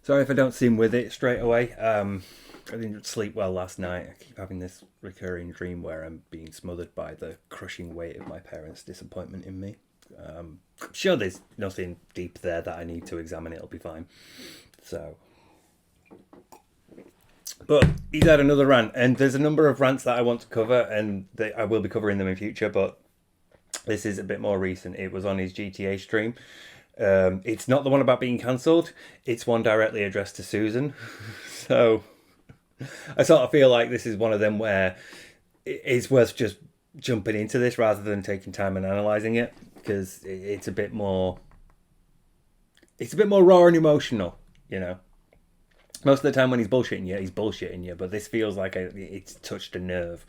Sorry if I don't seem with it straight away. I didn't sleep well last night. I keep having this recurring dream where I'm being smothered by the crushing weight of my parents' disappointment in me. I'm sure there's nothing deep there that I need to examine. It'll be fine. So, but he's had another rant, and there's a number of rants that I want to cover, and I will be covering them in future. But this is a bit more recent. It was on his GTA stream. It's not the one about being cancelled. It's one directly addressed to Susan. So I sort of feel like this is one of them where it's worth just jumping into this rather than taking time and analysing it, because it's a bit more raw and emotional, you know. Most of the time when he's bullshitting you, but this feels like it's touched a nerve.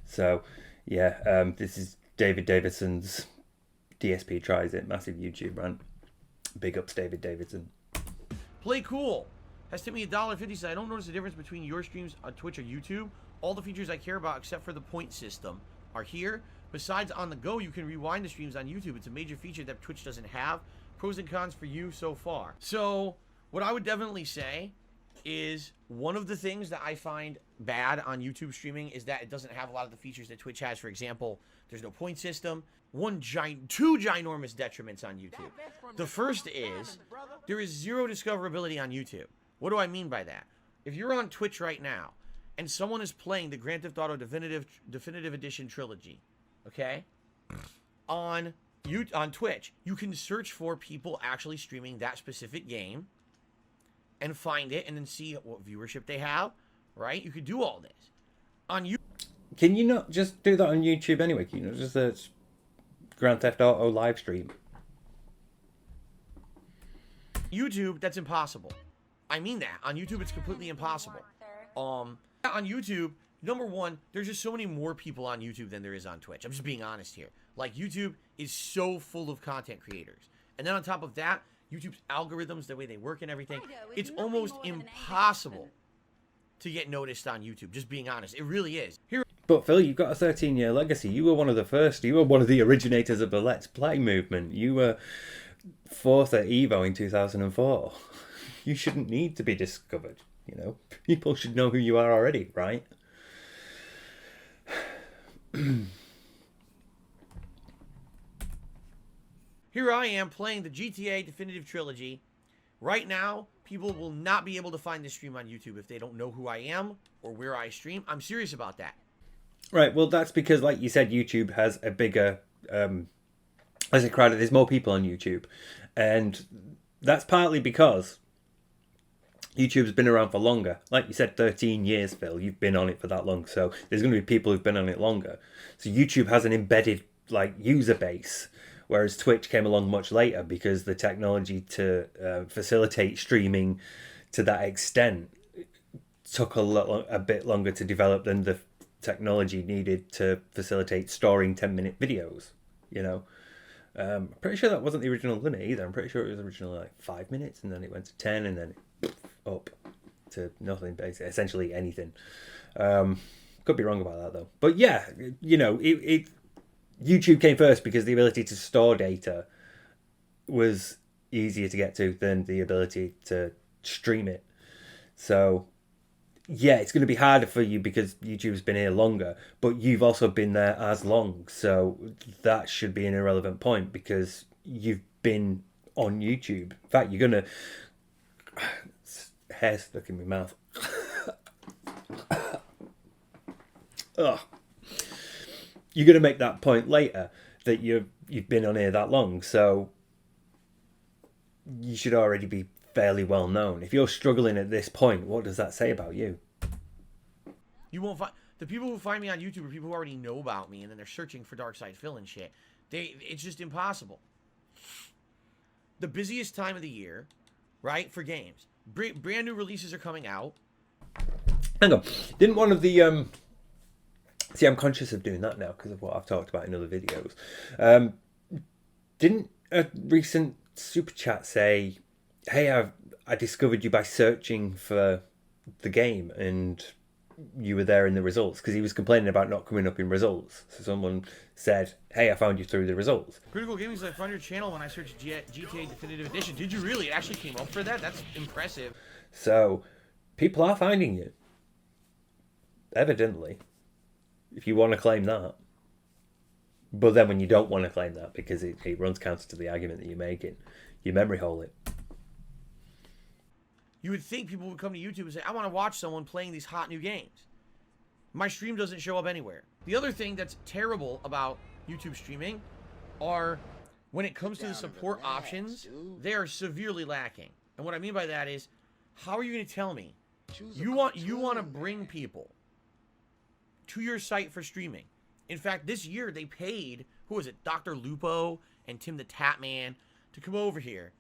So yeah, this is David Davidson's DSP Tries It, massive YouTube rant. Big ups, David Davidson. Play cool. Has tipped me $1.50. Said I don't notice the difference between your streams on Twitch or YouTube. All the features I care about, except for the point system, are here. Besides, on the go, you can rewind the streams on YouTube. It's a major feature that Twitch doesn't have. Pros and cons for you so far. So, what I would definitely say is one of the things that I find bad on YouTube streaming is that it doesn't have a lot of the features that Twitch has. For example, there's no point system. Two ginormous detriments on YouTube. The first is there is zero discoverability on YouTube. What do I mean by that? If you're on Twitch right now and someone is playing the Grand Theft Auto Definitive Edition trilogy, okay, on Twitch, you can search for people actually streaming that specific game and find it and then see what viewership they have, right? You could do all this. On YouTube. Can you not just do that on YouTube anyway? Can you not just search Grand Theft Auto live stream? YouTube, that's impossible. I mean that. On YouTube, it's completely impossible. On YouTube, number one, there's just so many more people on YouTube than there is on Twitch. I'm just being honest here. Like, YouTube is so full of content creators. And then on top of that, YouTube's algorithms, the way they work and everything, it's almost impossible to get noticed on YouTube. Just being honest. It really is. But Phil, you've got a 13-year legacy. You were one of the first. You were one of the originators of the Let's Play movement. You were fourth at Evo in 2004. You shouldn't need to be discovered, you know. People should know who you are already, right? Here I am playing the GTA Definitive Trilogy. Right now, people will not be able to find this stream on YouTube if they don't know who I am or where I stream. I'm serious about that. Right, well, that's because, like you said, YouTube has a bigger, as a crowd, there's more people on YouTube. And that's partly because YouTube's been around for longer. Like you said, 13 years, Phil. You've been on it for that long. So there's going to be people who've been on it longer. So YouTube has an embedded, like, user base, whereas Twitch came along much later because the technology to facilitate streaming to that extent took a bit longer to develop than the technology needed to facilitate storing 10-minute videos, you know. I'm pretty sure that wasn't the original limit either. I'm pretty sure it was originally like 5 minutes, and then it went to 10, and then up to nothing, basically, essentially anything. Could be wrong about that though. But yeah, you know, YouTube came first because the ability to store data was easier to get to than the ability to stream it. So yeah, it's going to be harder for you because YouTube's been here longer, but you've also been there as long. So that should be an irrelevant point because you've been on YouTube. In fact, you're going to... Hair stuck in my mouth. Ugh. You're going to make that point later that you've been on here that long. So you should already be fairly well known. If you're struggling at this point, what does that say about you? You won't find the people who find me on YouTube are people who already know about me, and then they're searching for Dark Side Phil and shit. It's just impossible. The busiest time of the year, right, for games. Brand new releases are coming out. Hang on, didn't one of the see, I'm conscious of doing that now because of what I've talked about in other videos. Didn't a recent super chat say, hey, I discovered you by searching for the game and you were there in the results? Because he was complaining about not coming up in results. So someone said, hey, I found you through the results. Critical Gaming said, I found your channel when I searched GTA Definitive Edition. Did you really? It actually came up for that? That's impressive. So people are finding you, evidently, if you want to claim that. But then when you don't want to claim that because it runs counter to the argument that you're making, you memory hole it. You would think people would come to YouTube and say, I want to watch someone playing these hot new games. My stream doesn't show up anywhere. The other thing that's terrible about YouTube streaming are when it comes to the support options, they are severely lacking. And what I mean by that is, how are you going to tell me you want to bring people to your site for streaming? In fact, this year they paid, who was it, Dr. Lupo and Tim the Tatman to come over here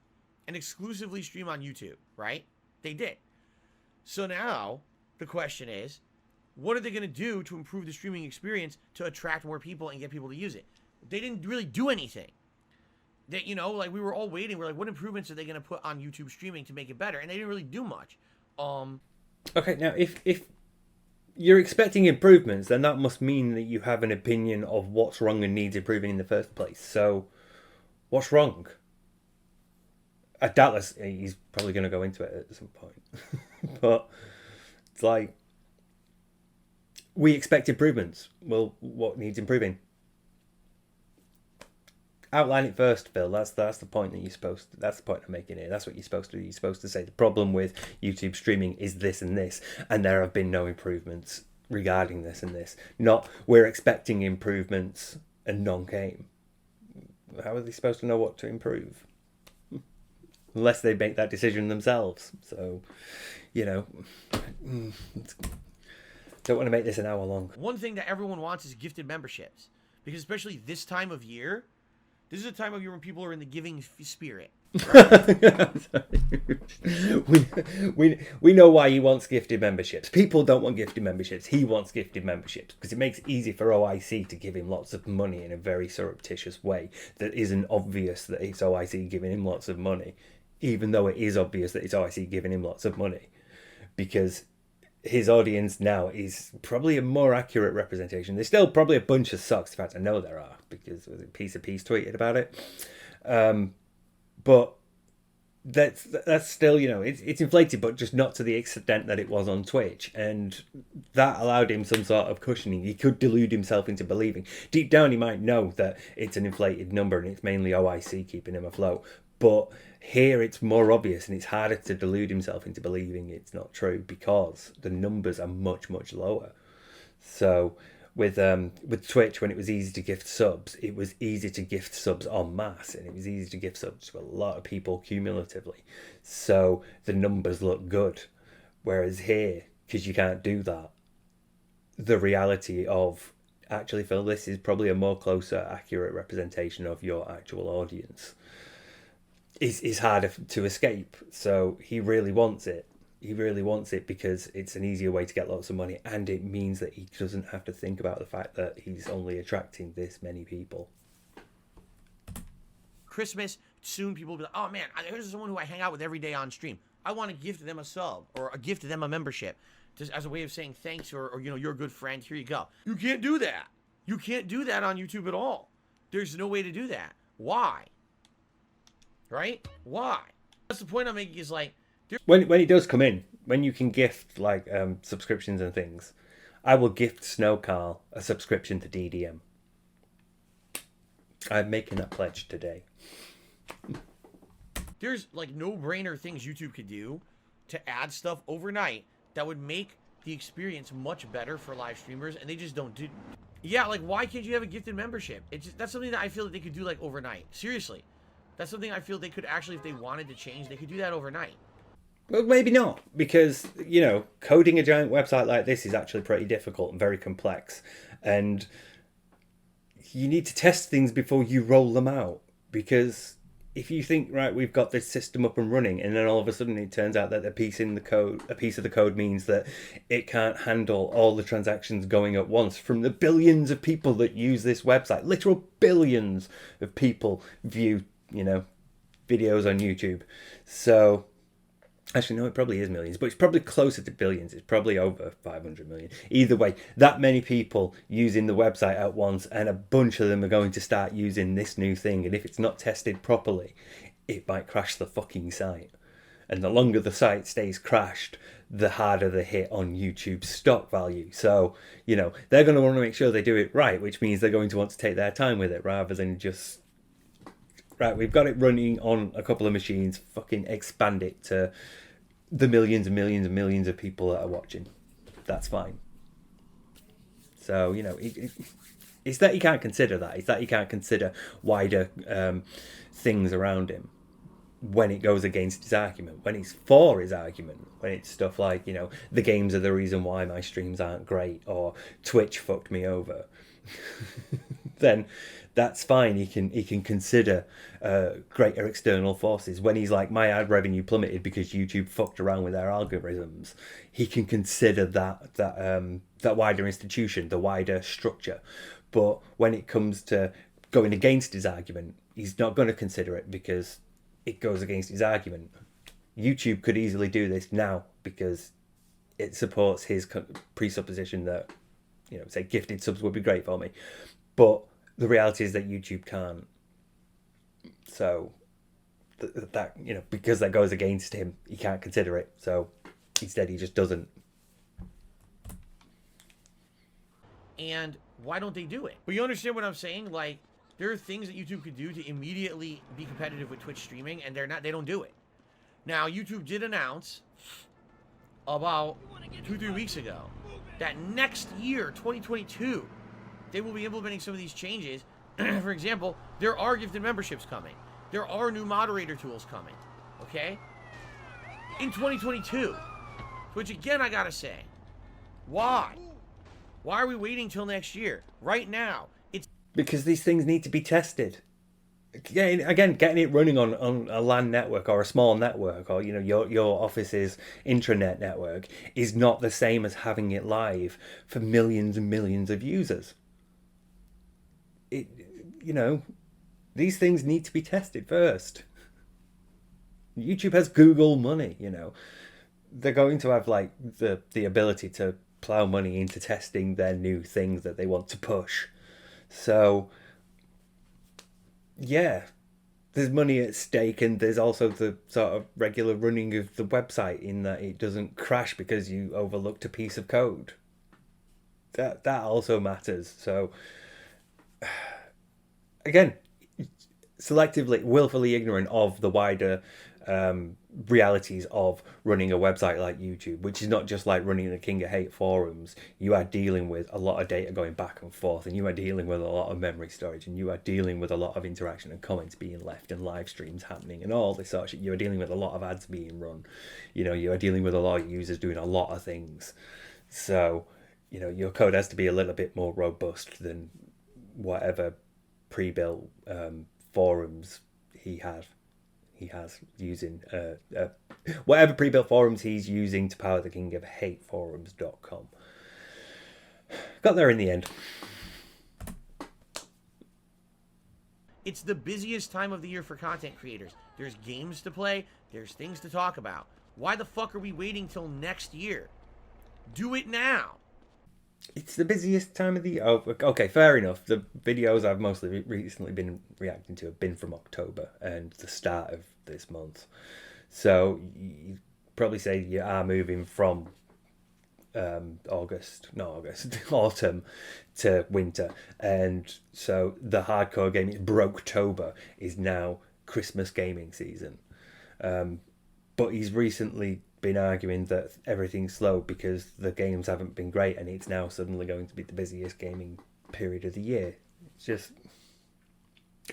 and exclusively stream on YouTube, right? They did. So now the question is, what are they going to do to improve the streaming experience to attract more people and get people to use it? They didn't really do anything. That, you know, like we were all waiting. We're like, what improvements are they going to put on YouTube streaming to make it better? And they didn't really do much. Okay, now if you're expecting improvements, then that must mean that you have an opinion of what's wrong and needs improving in the first place. So, what's wrong? Doubtless, he's probably going to go into it at some point. But it's like, we expect improvements. Well, what needs improving? Outline it first, Phil. That's the point that you're supposed to, that's the point I'm making here. That's what you're supposed to do. You're supposed to say the problem with YouTube streaming is this and this, and there have been no improvements regarding this and this. Not we're expecting improvements and none came. How are they supposed to know what to improve? Unless they make that decision themselves. So, you know, don't want to make this an hour long. One thing that everyone wants is gifted memberships. Because especially this time of year, this is a time of year when people are in the giving spirit. Right? we know why he wants gifted memberships. People don't want gifted memberships. He wants gifted memberships because it makes it easy for OIC to give him lots of money in a very surreptitious way that isn't obvious that it's OIC giving him lots of money, even though it is obvious that it's OIC giving him lots of money, because his audience now is probably a more accurate representation. There's still probably a bunch of sucks. In fact, I know there are, because there was a piece of Peace tweeted about it. But that's still, you know, it's inflated, but just not to the extent that it was on Twitch. And that allowed him some sort of cushioning. He could delude himself into believing. Deep down, he might know that it's an inflated number and it's mainly OIC keeping him afloat. But here it's more obvious and it's harder to delude himself into believing it's not true because the numbers are much, much lower. So with Twitch, when it was easy to gift subs, it was easy to gift subs en masse, and it was easy to gift subs to a lot of people cumulatively. So the numbers look good. Whereas here, because you can't do that, the reality of, actually, Phil, this is probably a more closer, accurate representation of your actual audience, is harder to escape. So he really wants it. He really wants it because it's an easier way to get lots of money, and it means that he doesn't have to think about the fact that he's only attracting this many people. Christmas, soon people will be like, oh man, here's someone who I hang out with every day on stream. I want to gift them a sub or a gift them a membership just as a way of saying thanks or you know, you're a good friend. Here you go. You can't do that. You can't do that on YouTube at all. There's no way to do that. Why? Right? Why? That's the point I'm making is like, when it does come in, when you can gift like subscriptions and things, I will gift Snow Carl a subscription to DDM. I'm making that pledge today. There's like no-brainer things YouTube could do to add stuff overnight that would make the experience much better for live streamers, and they just don't do. Yeah, like why can't you have a gifted membership? That's something that I feel that they could do like overnight. Seriously. That's something I feel they could actually, if they wanted to change, they could do that overnight. Well, maybe not, because, you know, coding a giant website like this is actually pretty difficult and very complex. And you need to test things before you roll them out. Because if you think, right, we've got this system up and running, and then all of a sudden it turns out that a piece of the code means that it can't handle all the transactions going at once from the billions of people that use this website. Literal billions of people view, you know, videos on YouTube. So, actually, no, it probably is millions, but it's probably closer to billions. It's probably over 500 million. Either way, that many people using the website at once, and a bunch of them are going to start using this new thing. And if it's not tested properly, it might crash the fucking site. And the longer the site stays crashed, the harder the hit on YouTube's stock value. So, they're going to want to make sure they do it right, which means they're going to want to take their time with it rather than just, right, we've got it running on a couple of machines, fucking expand it to the millions and millions and millions of people that are watching. That's fine. So, it's that you can't consider that. It's that you can't consider wider things around him when it goes against his argument, when it's for his argument, when it's stuff like, the games are the reason why my streams aren't great, or Twitch fucked me over. Then that's fine. He can consider greater external forces. When he's like, my ad revenue plummeted because YouTube fucked around with their algorithms, he can consider that wider institution, the wider structure. But when it comes to going against his argument, he's not going to consider it because it goes against his argument. YouTube could easily do this now because it supports his presupposition that, say gifted subs would be great for me. But the reality is that YouTube can't. So that, because that goes against him, he can't consider it. So instead he just doesn't. And why don't they do it? But you understand what I'm saying? Like, there are things that YouTube could do to immediately be competitive with Twitch streaming, and they don't do it. Now, YouTube did announce about 2-3 weeks ago that next year, 2022, they will be implementing some of these changes. For example, there are gifted memberships coming. There are new moderator tools coming. Okay? In 2022. Which, again, I gotta say, why? Why are we waiting till next year? Right now. Because these things need to be tested. Getting it running on a LAN network or a small network, or your office's intranet network, is not the same as having it live for millions and millions of users. These things need to be tested first. YouTube has Google money. They're going to have like the ability to plow money into testing their new things that they want to push. So, yeah, there's money at stake, and there's also the sort of regular running of the website in that it doesn't crash because you overlooked a piece of code. That also matters. So, again, selectively, willfully ignorant of the wider realities of running a website like YouTube, which is not just like running the King of Hate forums. You are dealing with a lot of data going back and forth, and you are dealing with a lot of memory storage, and you are dealing with a lot of interaction and comments being left, and live streams happening, and all this sort of shit. You are dealing with a lot of ads being run. You are dealing with a lot of users doing a lot of things. So, your code has to be a little bit more robust than whatever pre-built forums he has using whatever pre-built forums he's using to power the King of Hate forums.com. Got there in the end. It's the busiest time of the year for content creators. There's games to play, there's things to talk about. Why the fuck are we waiting till next year? Do it now. It's the busiest time of the year. Oh, okay, fair enough. The videos I've mostly recently been reacting to have been from October and the start of this month. So you probably say you are moving from autumn to winter. And so the hardcore gaming, Broketober, is now Christmas gaming season. But he's recently been arguing that everything's slow because the games haven't been great, and it's now suddenly going to be the busiest gaming period of the year. It's just,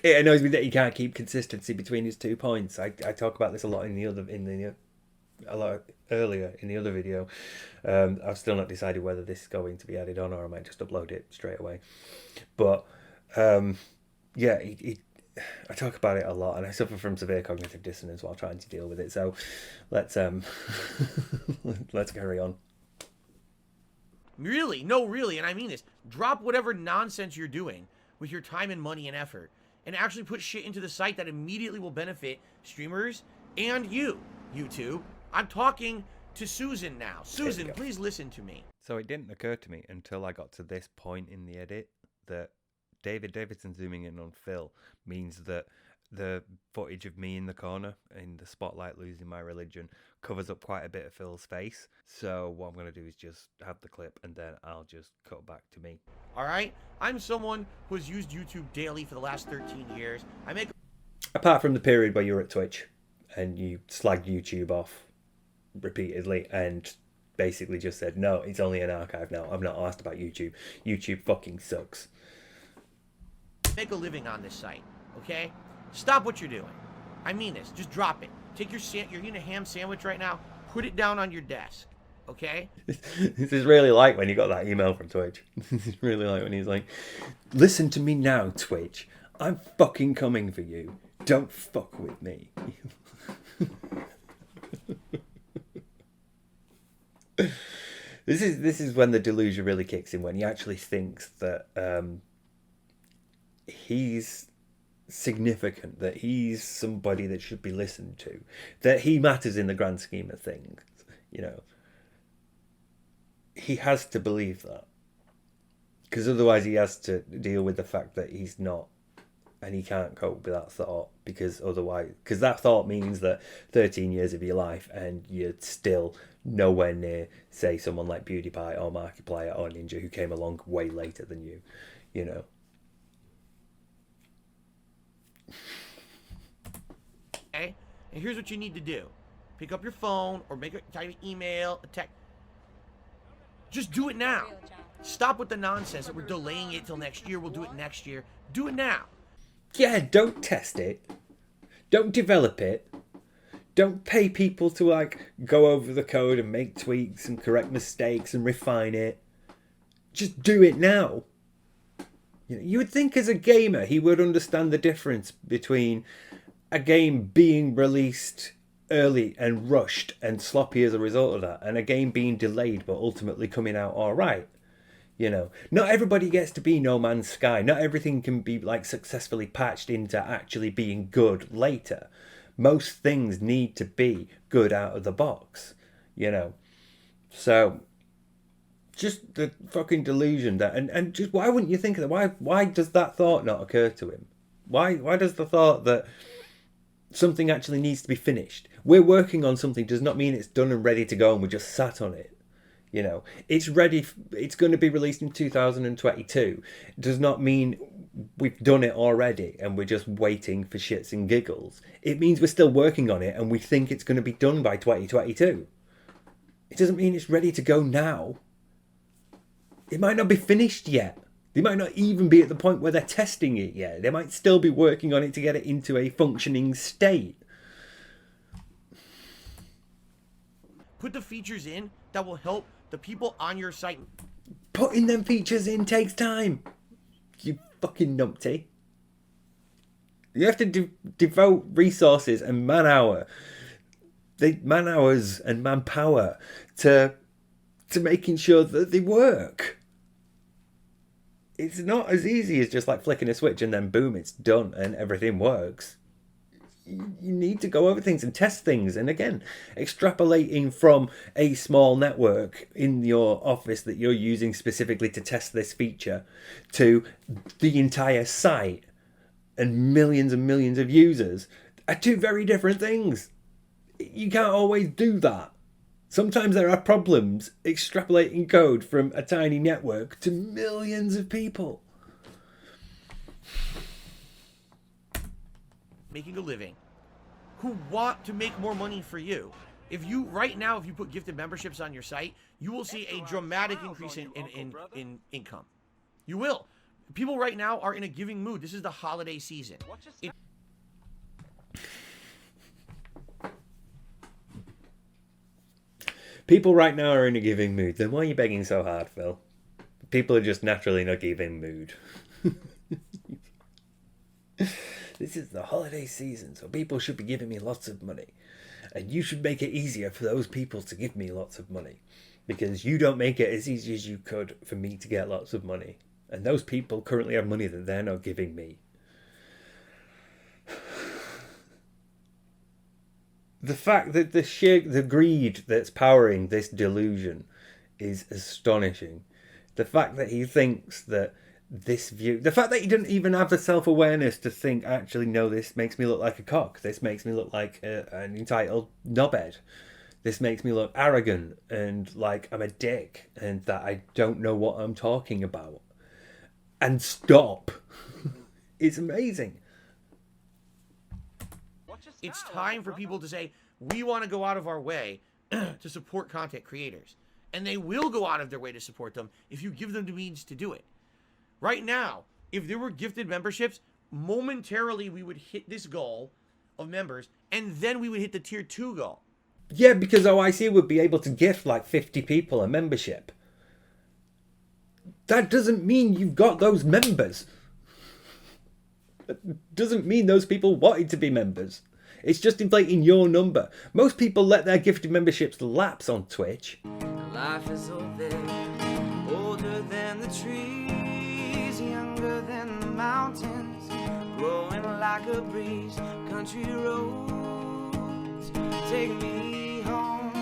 it annoys me that he can't keep consistency between his 2 points. I talk about this a lot earlier in the other video. I've still not decided whether this is going to be added on, or I might just upload it straight away. But yeah, I talk about it a lot, and I suffer from severe cognitive dissonance while trying to deal with it. So let's let's carry on. Really? No, really, and I mean this. Drop whatever nonsense you're doing with your time and money and effort, and actually put shit into the site that immediately will benefit streamers and you, YouTube. I'm talking to Susan now. Susan, please listen to me. So it didn't occur to me until I got to this point in the edit that Davidson zooming in on Phil means that the footage of me in the corner in the spotlight losing my religion covers up quite a bit of Phil's face. So what I'm going to do is just have the clip and then I'll just cut back to me. All right? I'm someone who has used YouTube daily for the last 13 years. I make... Apart from the period where you were at Twitch and you slagged YouTube off repeatedly and basically just said, no, it's only an archive now. I'm not asked about YouTube. YouTube fucking sucks. Make a living on this site, okay? Stop what you're doing. I mean this. Just drop it. Take your you're eating a ham sandwich right now. Put it down on your desk, okay? This is really like when you got that email from Twitch. This is really like when he's like, listen to me now, Twitch. I'm fucking coming for you. Don't fuck with me. This is when the delusion really kicks in, when he actually thinks that he's significant, that he's somebody that should be listened to, that he matters in the grand scheme of things. You know, he has to believe that, because otherwise he has to deal with the fact that he's not, and he can't cope with that thought, because that thought means that 13 years of your life and you're still nowhere near, say, someone like PewDiePie or Markiplier or Ninja, who came along way later than you, you know. Okay? And here's what you need to do. Pick up your phone or type an email, a text. Just do it now. Stop with the nonsense that we're delaying it till next year. We'll do it next year. Do it now. Yeah, don't test it. Don't develop it. Don't pay people to like go over the code and make tweaks and correct mistakes and refine it. Just do it now. You know, you would think as a gamer he would understand the difference between a game being released early and rushed and sloppy as a result of that, and a game being delayed but ultimately coming out all right. You know, not everybody gets to be No Man's Sky. Not everything can be like successfully patched into actually being good later. Most things need to be good out of the box, you know. So just the fucking delusion that, and just why wouldn't you think of that? Why does that thought not occur to him? Why does the thought that something actually needs to be finished? We're working on something does not mean it's done and ready to go and we just sat on it. You know, it's ready. It's going to be released in 2022. It does not mean we've done it already and we're just waiting for shits and giggles. It means we're still working on it and we think it's going to be done by 2022. It doesn't mean it's ready to go now. It might not be finished yet. They might not even be at the point where they're testing it yet. They might still be working on it to get it into a functioning state. Put the features in that will help the people on your site. Putting them features in takes time. You fucking numpty. You have to devote resources and man-hours and manpower to making sure that they work. It's not as easy as just like flicking a switch and then boom, it's done and everything works. You need to go over things and test things. And again, extrapolating from a small network in your office that you're using specifically to test this feature to the entire site and millions of users are two very different things. You can't always do that. Sometimes there are problems extrapolating code from a tiny network to millions of people. Making a living, who want to make more money for you. If you put gifted memberships on your site, you will see a dramatic increase in income. You will. People right now are in a giving mood. This is the holiday season. People right now are in a giving mood. Then why are you begging so hard, Phil? People are just naturally in a giving mood. This is the holiday season, so people should be giving me lots of money. And you should make it easier for those people to give me lots of money. Because you don't make it as easy as you could for me to get lots of money. And those people currently have money that they're not giving me. The fact that the greed that's powering this delusion is astonishing. The fact that he thinks that this view. The fact that he didn't even have the self-awareness to think, actually, no, this makes me look like a cock. This makes me look like an entitled knobhead. This makes me look arrogant and like I'm a dick and that I don't know what I'm talking about. And stop. It's amazing. It's time for people to say, we want to go out of our way to support content creators. And they will go out of their way to support them if you give them the means to do it. Right now, if there were gifted memberships, momentarily we would hit this goal of members, and then we would hit the tier 2 goal. Yeah, because OIC would be able to gift like 50 people a membership. That doesn't mean you've got those members. That doesn't mean those people wanted to be members. It's just inflating your number. Most people let their gifted memberships lapse on Twitch. Life is old there, older than the trees, younger than the mountains, growing like a breeze. Country roads take me home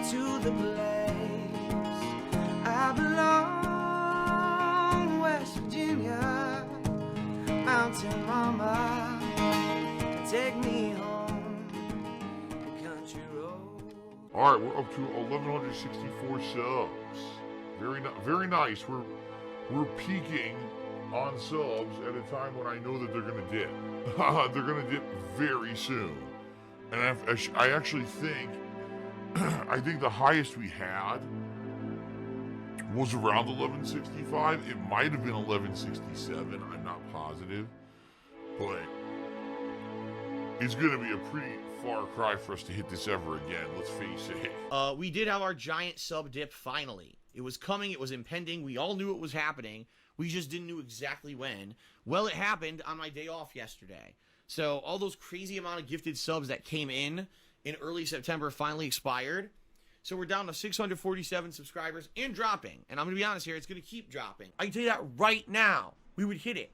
to the place I belong. West Virginia, mountain mama, take me home, country road. All right, we're up to 1,164 subs. Very nice. We're peaking on subs at a time when I know that they're gonna dip. They're gonna dip very soon, and I actually think I think the highest we had was around 1165. It might have been 1167. I'm not positive, but it's going to be a pretty far cry for us to hit this ever again. Let's face it. We did have our giant sub dip finally. It was coming. It was impending. We all knew it was happening. We just didn't know exactly when. Well, it happened on my day off yesterday. So all those crazy amount of gifted subs that came in early September finally expired. So we're down to 647 subscribers and dropping. And I'm going to be honest here, it's going to keep dropping. I can tell you that right now. We would hit it.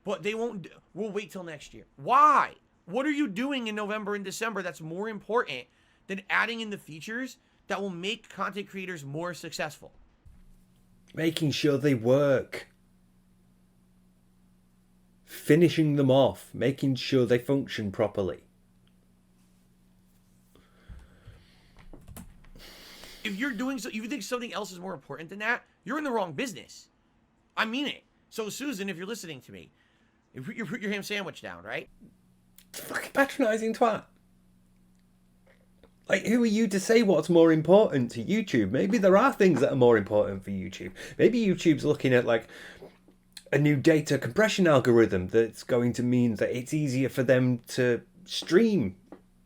But they won't. We'll wait till next year. Why? What are you doing in November and December that's more important than adding in the features that will make content creators more successful? Making sure they work. Finishing them off. Making sure they function properly. If you're doing so, if you think something else is more important than that, you're in the wrong business. I mean it. So Susan, if you're listening to me, if you put your ham sandwich down, right? Fucking patronising twat. Like, who are you to say what's more important to YouTube? Maybe there are things that are more important for YouTube. Maybe YouTube's looking at, like, a new data compression algorithm that's going to mean that it's easier for them to stream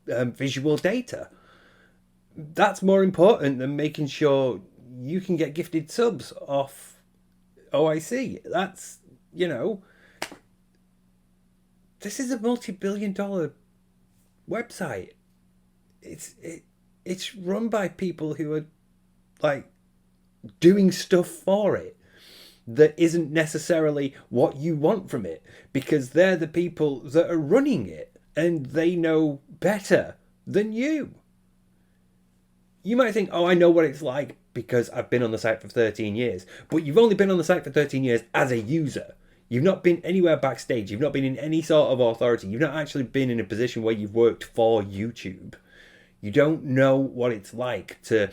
visual data. That's more important than making sure you can get gifted subs off OIC. That's, you know... This is a multi-billion-dollar website. It's run by people who are like doing stuff for it that isn't necessarily what you want from it, because they're the people that are running it and they know better than you. You might think, oh, I know what it's like because I've been on the site for 13 years, but you've only been on the site for 13 years as a user. You've not been anywhere backstage. You've not been in any sort of authority. You've not actually been in a position where you've worked for YouTube. You don't know what it's like to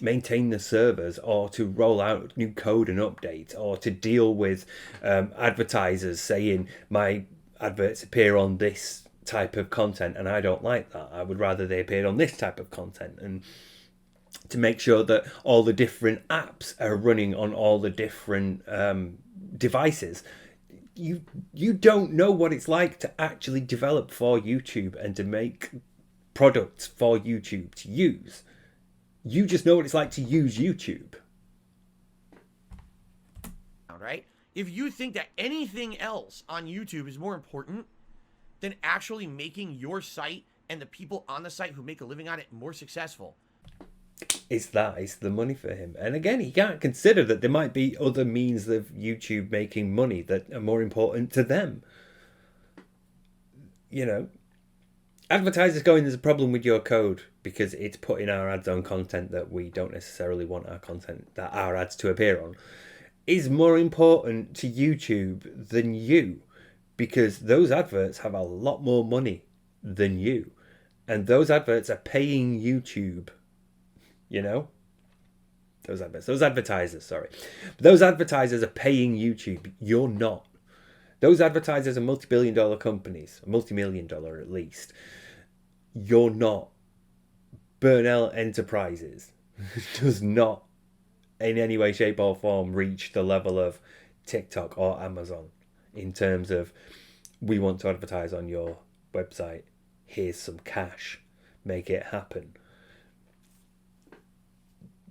maintain the servers or to roll out new code and updates or to deal with advertisers saying my adverts appear on this type of content and I don't like that. I would rather they appeared on this type of content, and to make sure that all the different apps are running on all the different devices. You don't know what it's like to actually develop for YouTube and to make products for YouTube to use. You just know what it's like to use YouTube. All right. If you think that anything else on YouTube is more important than actually making your site and the people on the site who make a living on it more successful, It's the money for him. And again, he can't consider that there might be other means of YouTube making money that are more important to them. You know, advertisers going, there's a problem with your code because it's putting our ads on content that we don't necessarily want our ads to appear on. is more important to YouTube than you, because those adverts have a lot more money than you, and those adverts are paying YouTube, you know? Those advertisers are paying YouTube. You're not. Those advertisers are multi-billion-dollar companies, multi-million-dollar at least. You're not. Burnell Enterprises does not in any way, shape or form reach the level of TikTok or Amazon in terms of, we want to advertise on your website, here's some cash, make it happen.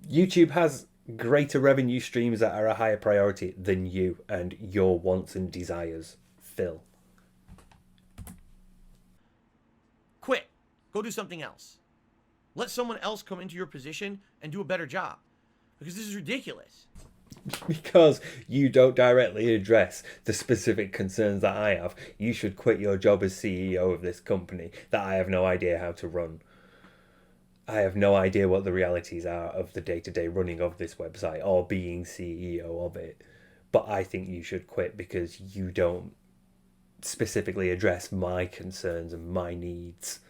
YouTube has greater revenue streams that are a higher priority than you and your wants and desires, Phil. Quit. Go do something else. Let someone else come into your position and do a better job. Because this is ridiculous. Because you don't directly address the specific concerns that I have, you should quit your job as CEO of this company that I have no idea how to run. I have no idea what the realities are of the day-to-day running of this website or being CEO of it. But I think you should quit because you don't specifically address my concerns and my needs.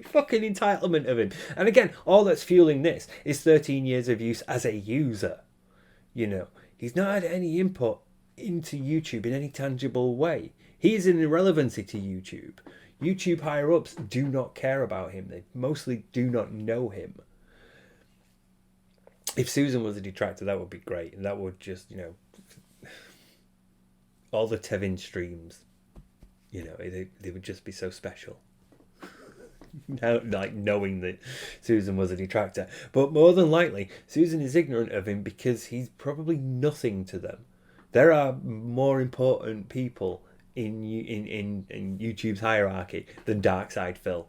Fucking entitlement of him. And again, all that's fueling this is 13 years of use as a user. You know, he's not had any input into YouTube in any tangible way. He is an irrelevancy to YouTube. YouTube higher-ups do not care about him. They mostly do not know him. If Susan was a detractor, that would be great. And that would just, you know, all the Tevin streams, you know, they would just be so special. Now, like, knowing that Susan was a detractor. But more than likely, Susan is ignorant of him because he's probably nothing to them. There are more important people in YouTube's hierarchy than Darkside Phil.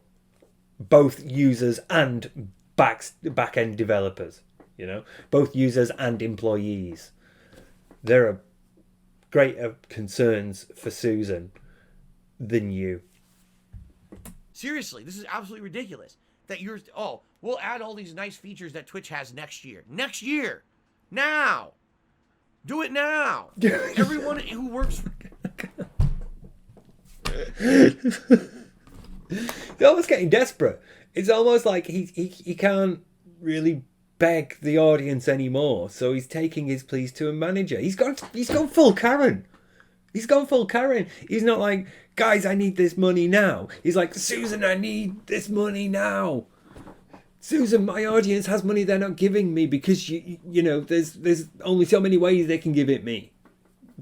Both users and back-end developers, you know? Both users and employees. There are greater concerns for Susan than you. Seriously, this is absolutely ridiculous. That you're, we'll add all these nice features that Twitch has next year. Next year! Now! Do it now! Everyone who works... He's almost getting desperate. It's almost like he can't really beg the audience anymore, so he's taking his pleas to a manager. He's gone full Karen. He's gone full Karen. He's not like, guys, I need this money now. He's like, Susan, I need this money now. Susan, my audience has money they're not giving me because you know there's only so many ways they can give it me.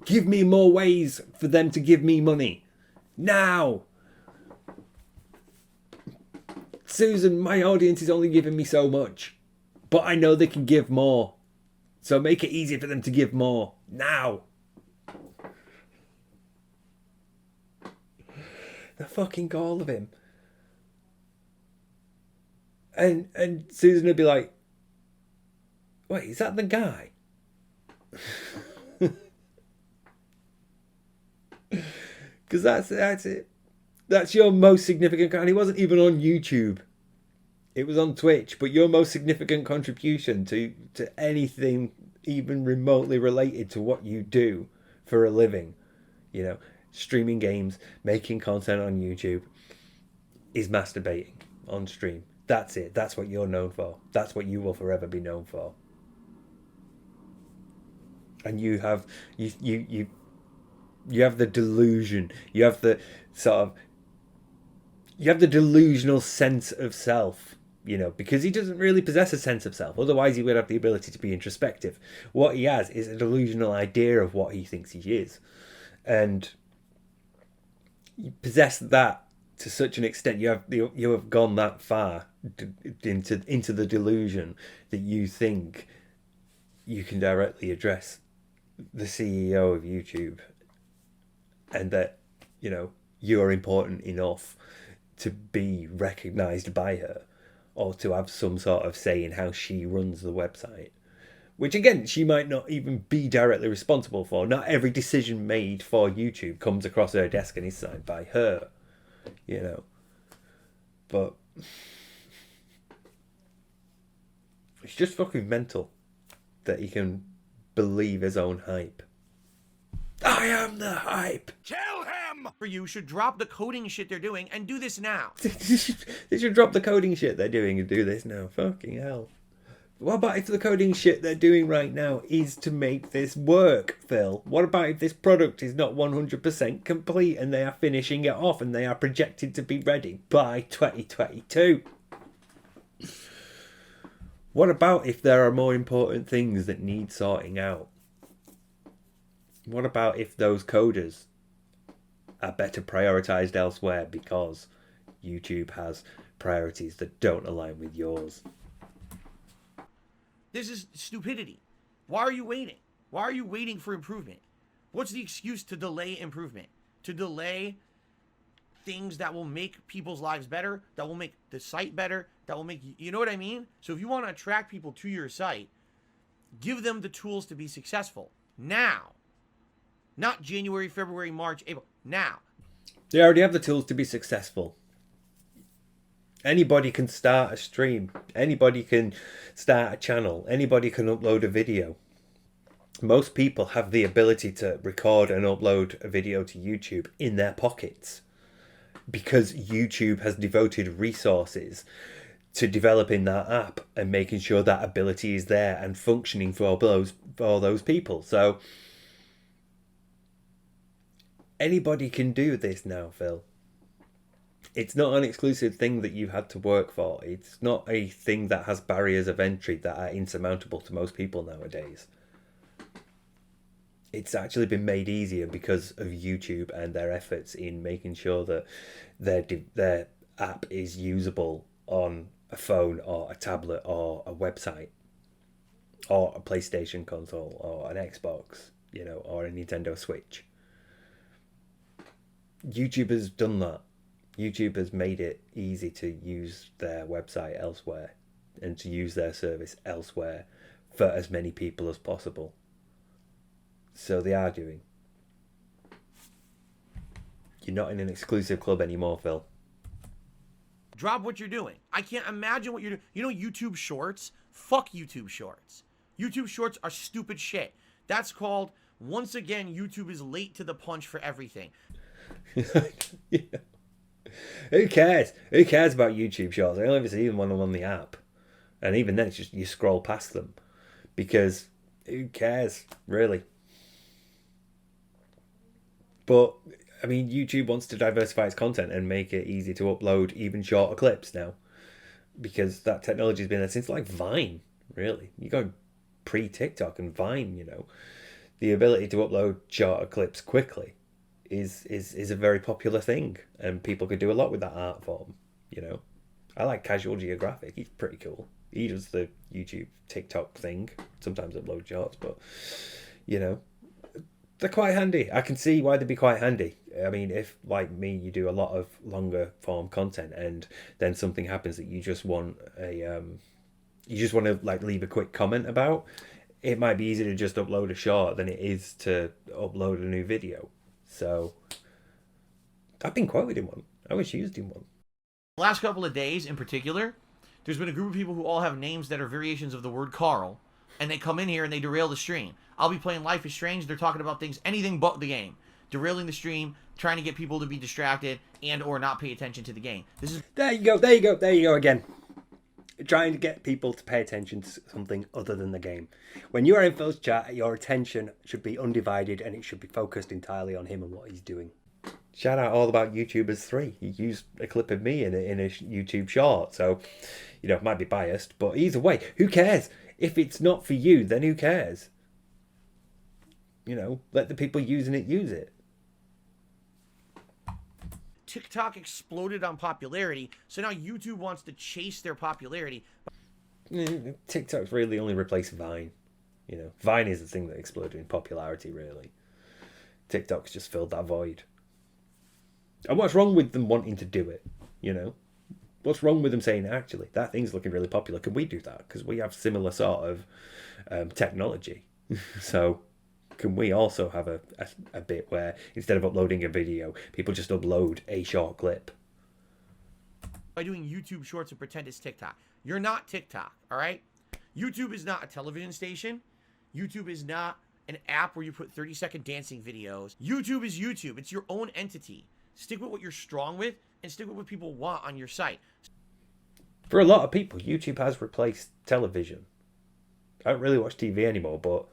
Give me more ways for them to give me money. Now. Susan, my audience is only giving me so much. But I know they can give more. So make it easy for them to give more. Now. The fucking gall of him. And Susan would be like, wait, is that the guy? Because that's it. That's your most significant... And he wasn't even on YouTube. It was on Twitch. But your most significant contribution to anything even remotely related to what you do for a living, you know, streaming games, making content on YouTube, is masturbating on stream. That's it. That's what you're known for. That's what you will forever be known for. And you have you have the delusion. You have the delusional sense of self, you know, because he doesn't really possess a sense of self. Otherwise, he would have the ability to be introspective. What he has is a delusional idea of what he thinks he is, and you possess that to such an extent. You have gone that far into the delusion that you think you can directly address the CEO of YouTube, and that, you know, you are important enough to be recognized by her, or to have some sort of say in how she runs the website, which again she might not even be directly responsible for. Not every decision made for YouTube comes across her desk and is signed by her, you know. But it's just fucking mental that he can believe his own hype. I am the hype. Kill him! For you should drop the coding shit they're doing and do this now. They should drop the coding shit they're doing and do this now. Fucking hell. What about if the coding shit they're doing right now is to make this work, Phil? What about if this product is not 100% complete and they are finishing it off and they are projected to be ready by 2022? What about if there are more important things that need sorting out? What about if those coders are better prioritized elsewhere because YouTube has priorities that don't align with yours? This is stupidity. Why are you waiting? Why are you waiting for improvement? What's the excuse to delay improvement? To delay things that will make people's lives better, that will make the site better, that will make, you know what I mean? So if you want to attract people to your site, give them the tools to be successful. Now. Not January, February, March, April. Now. They already have the tools to be successful. Anybody can start a stream. Anybody can start a channel. Anybody can upload a video. Most people have the ability to record and upload a video to YouTube in their pockets because YouTube has devoted resources to developing that app and making sure that ability is there and functioning for all those people. So anybody can do this now, Phil. It's not an exclusive thing that you've had to work for. It's not a thing that has barriers of entry that are insurmountable to most people nowadays. It's actually been made easier because of YouTube and their efforts in making sure that their app is usable on a phone or a tablet or a website or a PlayStation console or an Xbox, or a Nintendo Switch. YouTube has done that. YouTube has made it easy to use their website elsewhere and to use their service elsewhere for as many people as possible. So they are doing. You're not in an exclusive club anymore, Phil. Drop what you're doing. I can't imagine what you're doing. You know YouTube Shorts? Fuck YouTube Shorts. YouTube Shorts are stupid shit. That's called, once again, YouTube is late to the punch for everything. Yeah. Who cares? Who cares about YouTube Shorts? I only ever see them when I'm on the app. And even then, it's just you scroll past them. Because who cares, really? But, I mean, YouTube wants to diversify its content and make it easy to upload even shorter clips now. Because that technology has been there since, like, Vine, really. You go pre-TikTok and Vine, The ability to upload shorter clips quickly is a very popular thing, and people could do a lot with that art form. I like Casual Geographic. He's pretty cool. He does the YouTube TikTok thing, sometimes upload shorts, but they're quite handy. I can see why they'd be quite handy. I mean, if like me, you do a lot of longer form content and then something happens that you just want to like leave a quick comment about, it might be easier to just upload a short than it is to upload a new video. So, I've been quoted in one. I was used in one. Last couple of days in particular, there's been a group of people who all have names that are variations of the word Carl, and they come in here and they derail the stream. I'll be playing Life is Strange. They're talking about things, anything but the game. Derailing the stream, trying to get people to be distracted and or not pay attention to the game. There you go again. Trying to get people to pay attention to something other than the game. When you are in Phil's chat, your attention should be undivided and it should be focused entirely on him and what he's doing. Shout out All About YouTubers 3. He used a clip of me in a YouTube short, so it might be biased, but either way, who cares? If it's not for you, then who cares? Let the people using it use it. TikTok exploded on popularity, so now YouTube wants to chase their popularity. TikTok's really only replaced Vine. Vine is the thing that exploded in popularity, really. TikTok's just filled that void. And what's wrong with them wanting to do it? What's wrong with them saying, actually, that thing's looking really popular. Can we do that? Because we have similar sort of technology. So can we also have a bit where instead of uploading a video, people just upload a short clip? By doing YouTube Shorts and pretend it's TikTok. You're not TikTok, all right? YouTube is not a television station. YouTube is not an app where you put 30-second dancing videos. YouTube is YouTube. It's your own entity. Stick with what you're strong with and stick with what people want on your site. For a lot of people, YouTube has replaced television. I don't really watch TV anymore, but,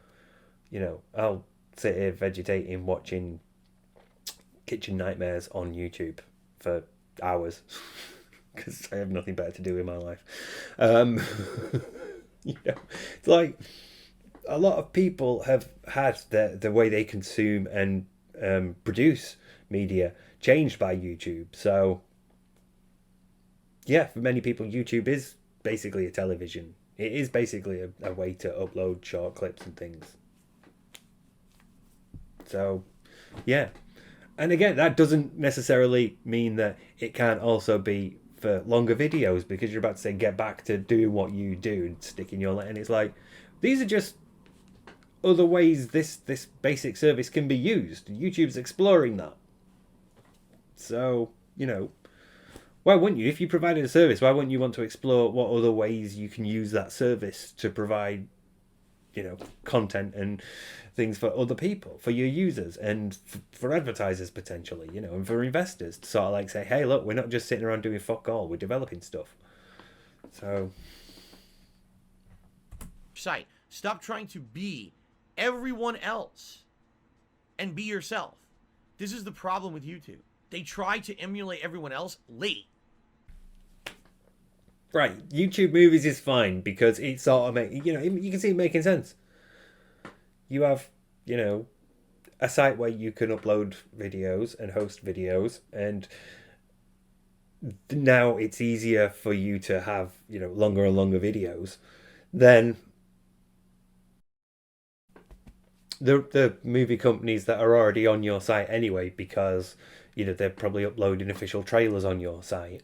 you know, I'll sit here vegetating, watching Kitchen Nightmares on YouTube for hours because I have nothing better to do in my life. You know, it's like a lot of people have had the way they consume and produce media changed by YouTube. So, yeah, for many people, YouTube is basically a television. It is basically a way to upload short clips and things. So, yeah. And again, that doesn't necessarily mean that it can't also be for longer videos, because you're about to say get back to doing what you do and sticking your... And it's like, these are just other ways this basic service can be used. YouTube's exploring that. So, you know, why wouldn't you? If you provided a service, why wouldn't you want to explore what other ways you can use that service to provide, you know, content and things for other people, for your users, and for advertisers potentially, you know, and for investors to sort of like say, hey, look, we're not just sitting around doing fuck all, we're developing stuff. So, site. Stop trying to be everyone else and be yourself. This is the problem with YouTube. They try to emulate everyone else late. Right, YouTube movies is fine because it sort of you know, you can see it making sense. You have, you know, a site where you can upload videos and host videos, and now it's easier for you to have, you know, longer and longer videos than the movie companies that are already on your site anyway, because, you know, they're probably uploading official trailers on your site,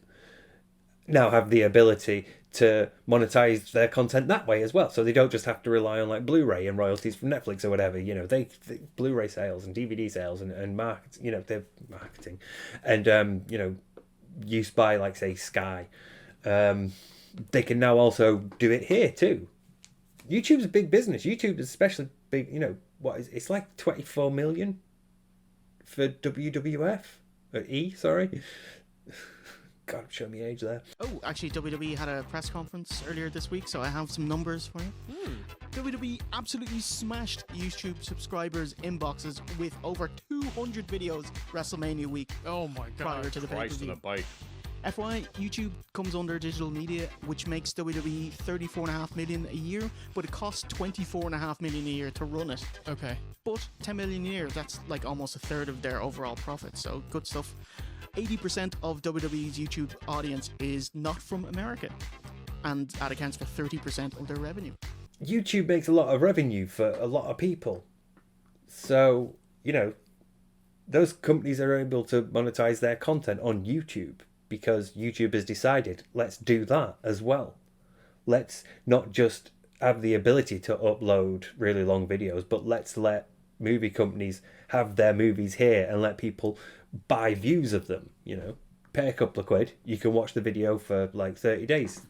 now have the ability to monetize their content that way as well. So they don't just have to rely on like Blu-ray and royalties from Netflix or whatever. You know, they Blu-ray sales and DVD sales and market, you know, their marketing and you know, used by like say Sky. They can now also do it here too. YouTube's a big business. YouTube is especially big. You know, what is it's like 24 million for WWF or sorry. God, show me age there. Oh, actually, WWE had a press conference earlier this week, so I have some numbers for you. WWE absolutely smashed YouTube subscribers' inboxes with over 200 videos WrestleMania week. Oh my God! Prior to the Christ on a bike. FYI, YouTube comes under digital media, which makes WWE 34.5 million a year, but it costs 24.5 million a year to run it. Okay. But 10 million a year, that's like almost a third of their overall profit, so good stuff. 80% of WWE's YouTube audience is not from America, and that accounts for 30% of their revenue. YouTube makes a lot of revenue for a lot of people. So, you know, those companies are able to monetize their content on YouTube because YouTube has decided, let's do that as well. Let's not just have the ability to upload really long videos, but let's let movie companies have their movies here and let people buy views of them. You know, pay a couple of quid, you can watch the video for like 30 days.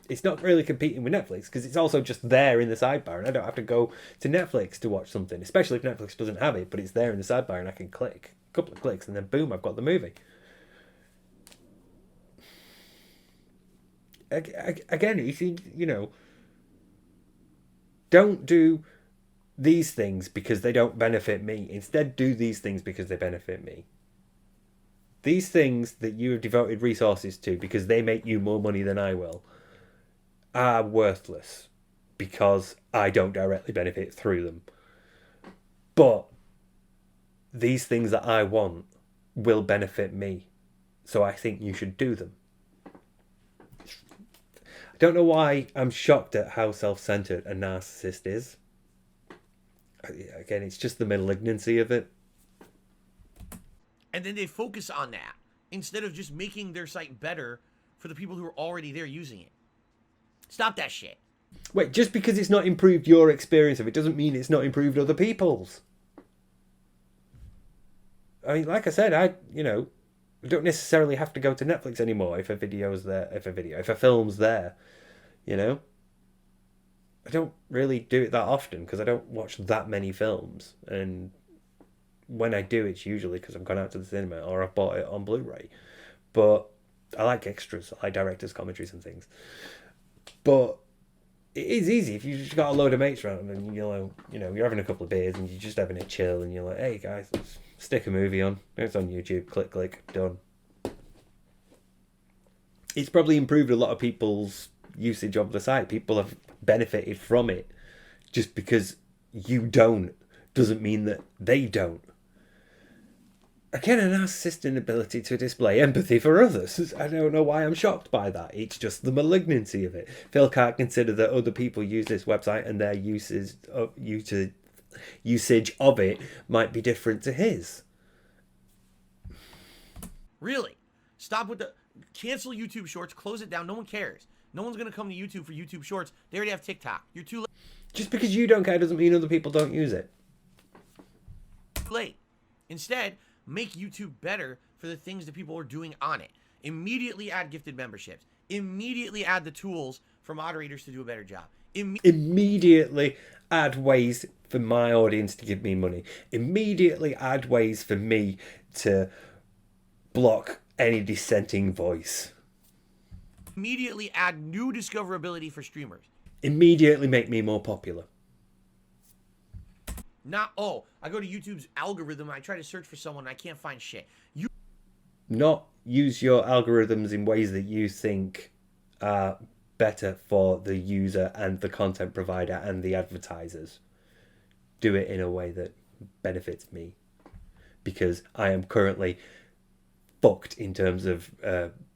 It's not really competing with Netflix because it's also just there in the sidebar, and I don't have to go to Netflix to watch something, especially if Netflix doesn't have it, but it's there in the sidebar and I can click a couple of clicks and then boom, I've got the movie. Again, you see, you know, don't do these things because they don't benefit me. Instead, do these things because they benefit me. These things that you have devoted resources to because they make you more money than I will are worthless because I don't directly benefit through them. But these things that I want will benefit me. So I think you should do them. I don't know why I'm shocked at how self-centered a narcissist is. Again, it's just the malignancy of it. And then they focus on that instead of just making their site better for the people who are already there using it. Stop that shit. Wait, just because it's not improved your experience of it doesn't mean it's not improved other people's. I mean, like I said, I don't necessarily have to go to Netflix anymore if a video's there, if a film's there, you know? I don't really do it that often because I don't watch that many films, and when I do, it's usually because I've gone out to the cinema or I've bought it on Blu-ray. But I like extras, I like director's commentaries and things. But it is easy if you just got a load of mates around and you're having a couple of beers and you're just having a chill and you're like, hey guys, let's stick a movie on. It's on YouTube. Click, done. It's probably improved a lot of people's usage of the site. People have benefited from it. Just because you don't doesn't mean that they don't. Again, a narcissistic inability to display empathy for others. I don't know why I'm shocked by that. It's just the malignancy of it. Phil can't consider that other people use this website and their usage of it might be different to his. Really? Stop with the... Cancel YouTube Shorts. Close it down. No one cares. No one's going to come to YouTube for YouTube Shorts. They already have TikTok. You're too Just because you don't care doesn't mean other people don't use it. late. Instead, make YouTube better for the things that people are doing on it. Immediately add gifted memberships. Immediately add the tools for moderators to do a better job. Immediately add ways for my audience to give me money. Immediately add ways for me to block any dissenting voice. Immediately add new discoverability for streamers. Immediately make me more popular. Not, oh, I go to YouTube's algorithm and I try to search for someone and I can't find shit. Not use your algorithms in ways that you think are better for the user and the content provider and the advertisers. Do it in a way that benefits me. Because I am currently fucked in terms of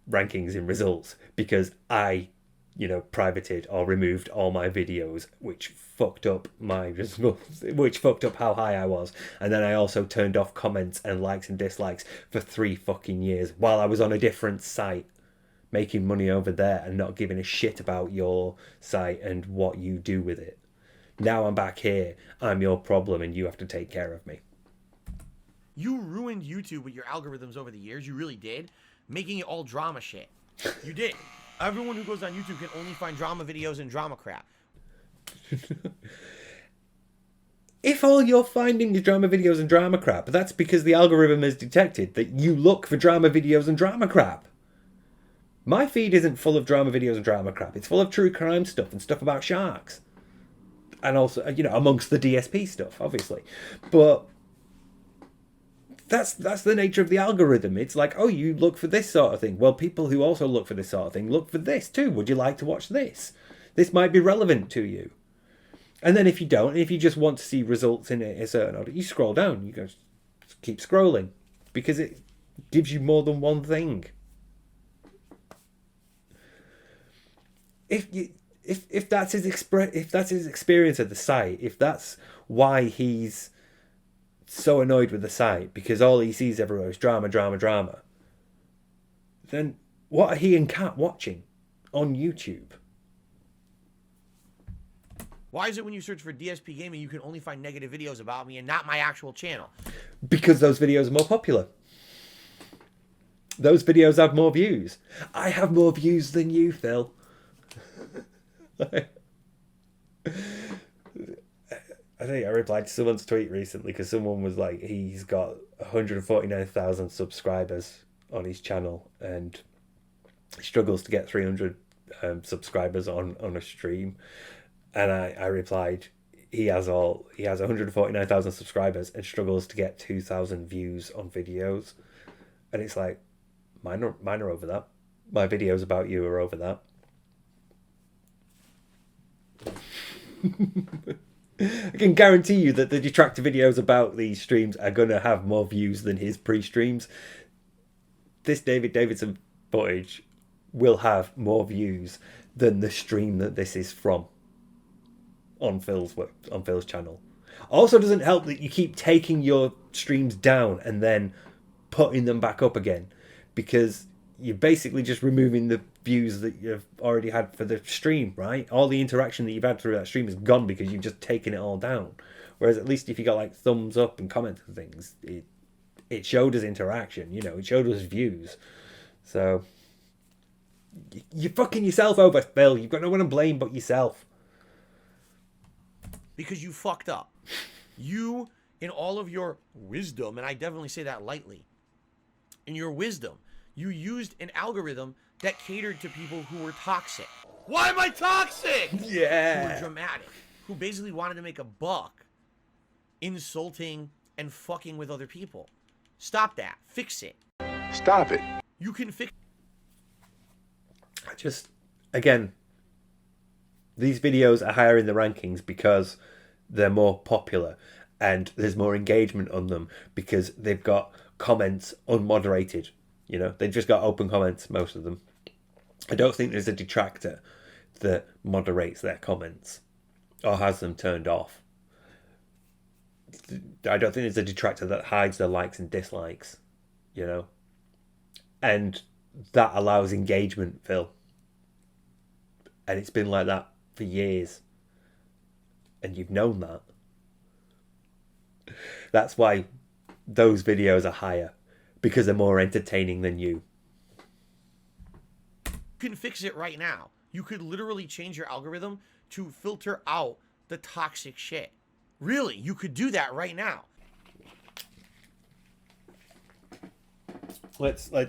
rankings and results. Because I, privated or removed all my videos, which fucked up my results, which fucked up how high I was. And then I also turned off comments and likes and dislikes for 3 fucking years while I was on a different site, making money over there and not giving a shit about your site and what you do with it. Now I'm back here. I'm your problem and you have to take care of me. You ruined YouTube with your algorithms over the years. You really did. Making it all drama shit. You did. Everyone who goes on YouTube can only find drama videos and drama crap. If all you're finding is drama videos and drama crap, that's because the algorithm has detected that you look for drama videos and drama crap. My feed isn't full of drama videos and drama crap. It's full of true crime stuff and stuff about sharks. And also, amongst the DSP stuff, obviously. But that's the nature of the algorithm. It's like, oh, you look for this sort of thing. Well, people who also look for this sort of thing look for this too. Would you like to watch this? This might be relevant to you. And then if you don't, if you just want to see results in a certain order, you scroll down. You go, keep scrolling. Because it gives you more than one thing. If that's his experience of the site, if that's why he's so annoyed with the site, because all he sees everywhere is drama, then what are he and Kat watching on YouTube? Why is it when you search for DSP Gaming, you can only find negative videos about me and not my actual channel? Because those videos are more popular. Those videos have more views. I have more views than you, Phil. I think I replied to someone's tweet recently because someone was like, he's got 149,000 subscribers on his channel and struggles to get 300 subscribers on a stream. And I replied, he has 149,000 subscribers and struggles to get 2,000 views on videos. And it's like, mine are over that. My videos about you are over that. I can guarantee you that the detractor videos about these streams are going to have more views than his pre-streams. This David Davidson footage will have more views than the stream that this is from on Phil's channel. Also doesn't help that you keep taking your streams down and then putting them back up again, because you're basically just removing the views that you've already had for the stream, right? All the interaction that you've had through that stream is gone because you've just taken it all down. Whereas at least if you got like thumbs up and comments and things, it showed us interaction, it showed us views. So you're fucking yourself over, Phil. You've got no one to blame but yourself. because you fucked up. You, in all of your wisdom, and I definitely say that lightly, in your wisdom, you used an algorithm that catered to people who were toxic. Why am I toxic? Yeah. Who were dramatic, who basically wanted to make a buck insulting and fucking with other people. Stop that. Fix it. Stop it. You can fix. Just, again, these videos are higher in the rankings because they're more popular and there's more engagement on them because they've got comments unmoderated. You know, they've just got open comments, most of them. I don't think there's a detractor that moderates their comments or has them turned off. I don't think there's a detractor that hides their likes and dislikes, you know. And that allows engagement, Phil. And it's been like that for years. And you've known that. That's why those videos are higher. Because they're more entertaining than you. You can fix it right now. You could literally change your algorithm to filter out the toxic shit. Really, you could do that right now. Let's have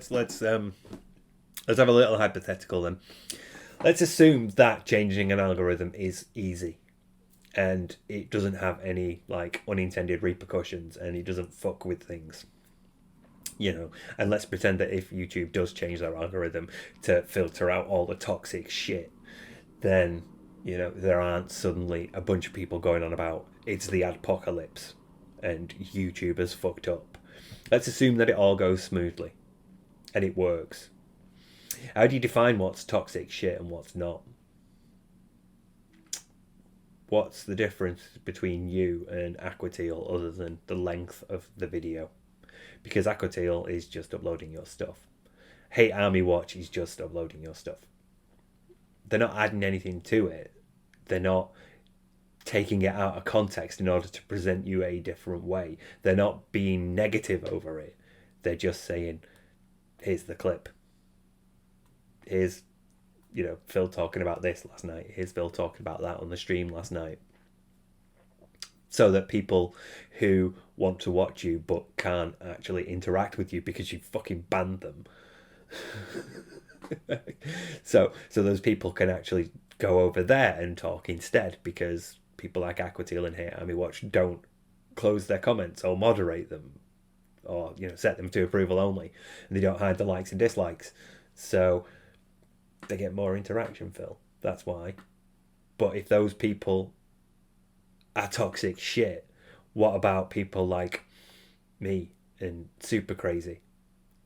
a little hypothetical then. Let's assume that changing an algorithm is easy and it doesn't have any like unintended repercussions and it doesn't fuck with things. You know, and let's pretend that if YouTube does change their algorithm to filter out all the toxic shit, then, you know, there aren't suddenly a bunch of people going on about it's the adpocalypse and YouTube has fucked up. Let's assume that it all goes smoothly and it works. How do you define what's toxic shit and what's not? What's the difference between you and Aquateal other than the length of the video? Because Aquateal is just uploading your stuff. Hate Army Watch is just uploading your stuff. They're not adding anything to it. They're not taking it out of context in order to present you a different way. They're not being negative over it. They're just saying, here's the clip. Here's, you know, Phil talking about this last night. Here's Phil talking about that on the stream last night. So that people who want to watch you but can't actually interact with you because you fucking banned them. so those people can actually go over there and talk instead because people like Aquateal and Hate Army Watch don't close their comments or moderate them or, you know, set them to approval only, and they don't hide the likes and dislikes. So they get more interaction, Phil. That's why. But if those people are toxic shit, what about people like me and Super Crazy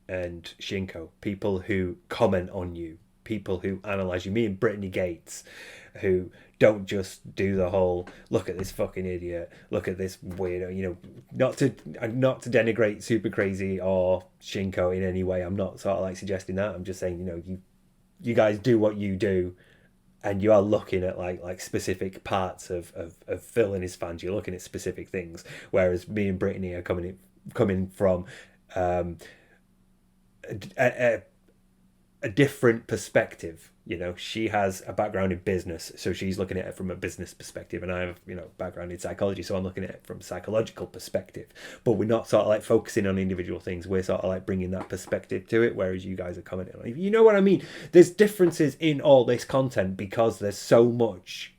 and Shinko? People who comment on you, people who analyse you, me and Brittany Gates, who don't just do the whole look at this fucking idiot, look at this weirdo, you know, not to denigrate Super Crazy or Shinko in any way. I'm not sort of like suggesting that. I'm just saying, you know, you guys do what you do. And you are looking at like specific parts of Phil and his fans. You're looking at specific things, whereas me and Brittany are coming from a different perspective. You know, she has a background in business, so she's looking at it from a business perspective, and I have, you know, background in psychology, so I'm looking at it from a psychological perspective. But we're not sort of like focusing on individual things. We're sort of like bringing that perspective to it, whereas you guys are commenting on it. You know what I mean? There's differences in all this content because there's so much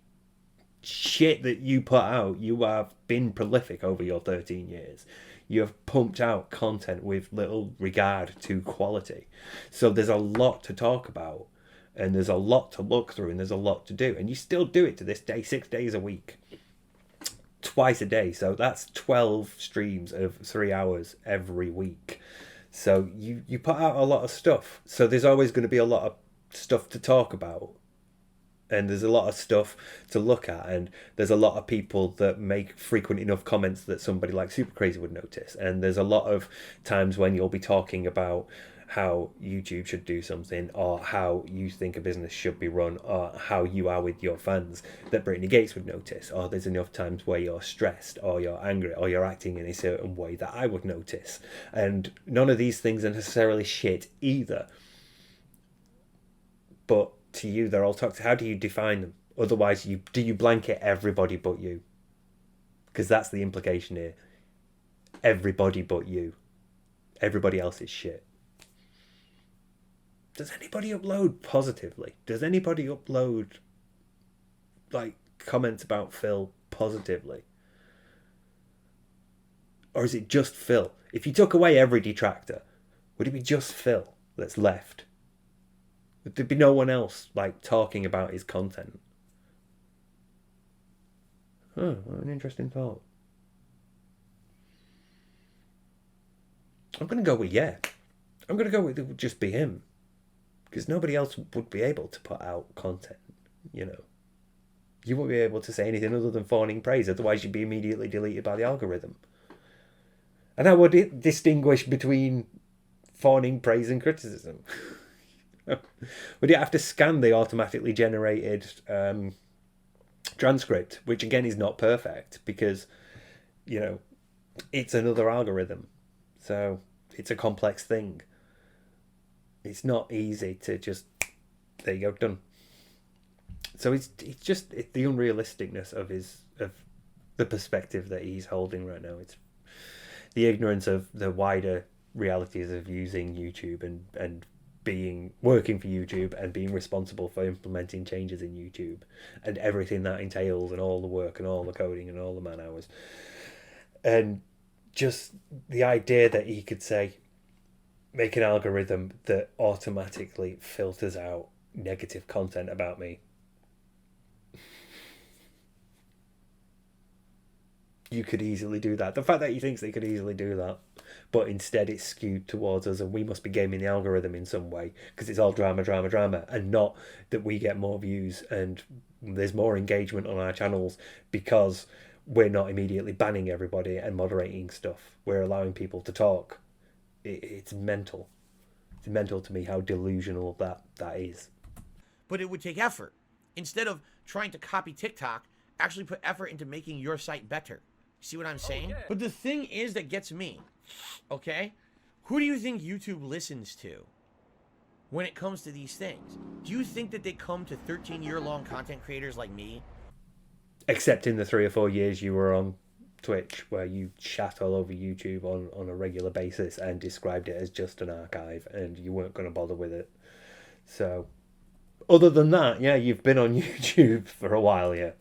shit that you put out. You have been prolific over your 13 years. You have pumped out content with little regard to quality. So there's a lot to talk about. And there's a lot to look through and there's a lot to do. And you still do it to this day, 6 days a week. Twice a day. So that's 12 streams of 3 hours every week. So you put out a lot of stuff. So there's always going to be a lot of stuff to talk about. And there's a lot of stuff to look at. And there's a lot of people that make frequent enough comments that somebody like Super Crazy would notice. And there's a lot of times when you'll be talking about how YouTube should do something, or how you think a business should be run, or how you are with your fans, that Brittany Gates would notice. Or there's enough times where you're stressed, or you're angry, or you're acting in a certain way that I would notice. And none of these things are necessarily shit either. But to you, they're all toxic. How do you define them? Otherwise, do you blanket everybody but you? Because that's the implication here. Everybody but you. Everybody else is shit. Does anybody upload positively? Does anybody upload, like, comments about Phil positively? Or is it just Phil? If you took away every detractor, would it be just Phil that's left? Would there be no one else, like, talking about his content? Oh, what an interesting thought. I'm going to go with yeah. I'm going to go with it would just be him. Because nobody else would be able to put out content, you know. You won't be able to say anything other than fawning praise, otherwise you'd be immediately deleted by the algorithm. And how would it distinguish between fawning praise and criticism? Would you have to scan the automatically generated transcript, which again is not perfect because, you know, it's another algorithm. So it's a complex thing. It's not easy to just, there you go, done. So it's the unrealisticness of the perspective that he's holding right now. It's the ignorance of the wider realities of using YouTube and working for YouTube and being responsible for implementing changes in YouTube and everything that entails and all the work and all the coding and all the man hours. And just the idea that he could say, make an algorithm that automatically filters out negative content about me. You could easily do that. The fact that he thinks they could easily do that, but instead it's skewed towards us and we must be gaming the algorithm in some way because it's all drama, drama, drama, and not that we get more views and there's more engagement on our channels because we're not immediately banning everybody and moderating stuff. We're allowing people to talk. It's mental. It's mental to me how delusional that is. But it would take effort. Instead of trying to copy TikTok, actually put effort into making your site better. See what I'm saying? But the thing is that gets me, okay? Who do you think YouTube listens to when it comes to these things? Do you think that they come to 13-year-long content creators like me? Except in the 3 or 4 years you were on Twitch, where you chat all over YouTube on a regular basis and described it as just an archive and you weren't going to bother with it. So, other than that, yeah, you've been on YouTube for a while, yeah.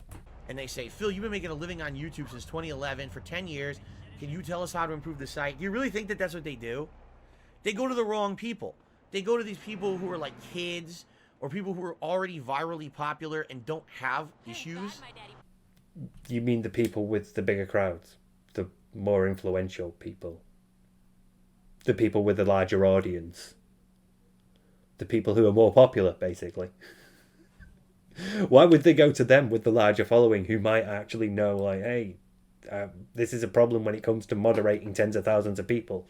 And they say, Phil, you've been making a living on YouTube since 2011 for 10 years. Can you tell us how to improve the site? Do you really think that that's what they do? They go to the wrong people. They go to these people who are like kids or people who are already virally popular and don't have issues. You mean the people with the bigger crowds? The more influential people? The people with the larger audience? The people who are more popular, basically? Why would they go to them with the larger following who might actually know, like, hey, this is a problem when it comes to moderating tens of thousands of people?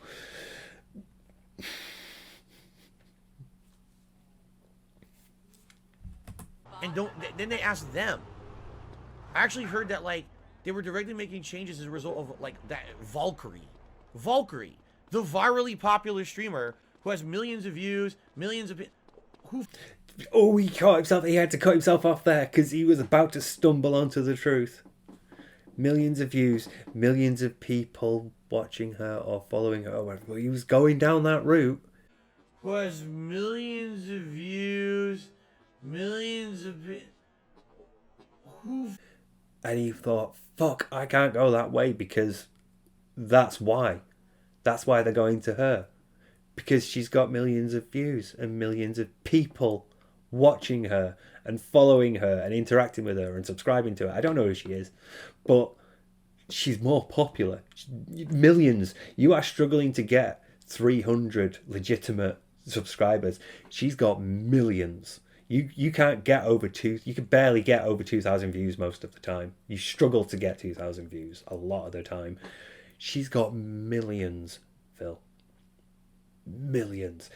And then they ask them. I actually heard that, like, they were directly making changes as a result of, like, that Valkyrie, the virally popular streamer who has millions of views, millions of he caught himself. He had to cut himself off there because he was about to stumble onto the truth. Millions of views, millions of people watching her or following her. Well, he was going down that route. Who has millions of views, millions of and he thought, fuck, I can't go that way because that's why. That's why they're going to her. Because she's got millions of views and millions of people watching her and following her and interacting with her and subscribing to her. I don't know who she is, but she's more popular. Millions. You are struggling to get 300 legitimate subscribers. She's got millions. You can't get over you can barely get over 2,000 views most of the time. You struggle to get 2,000 views a lot of the time. She's got millions, Phil. Millions.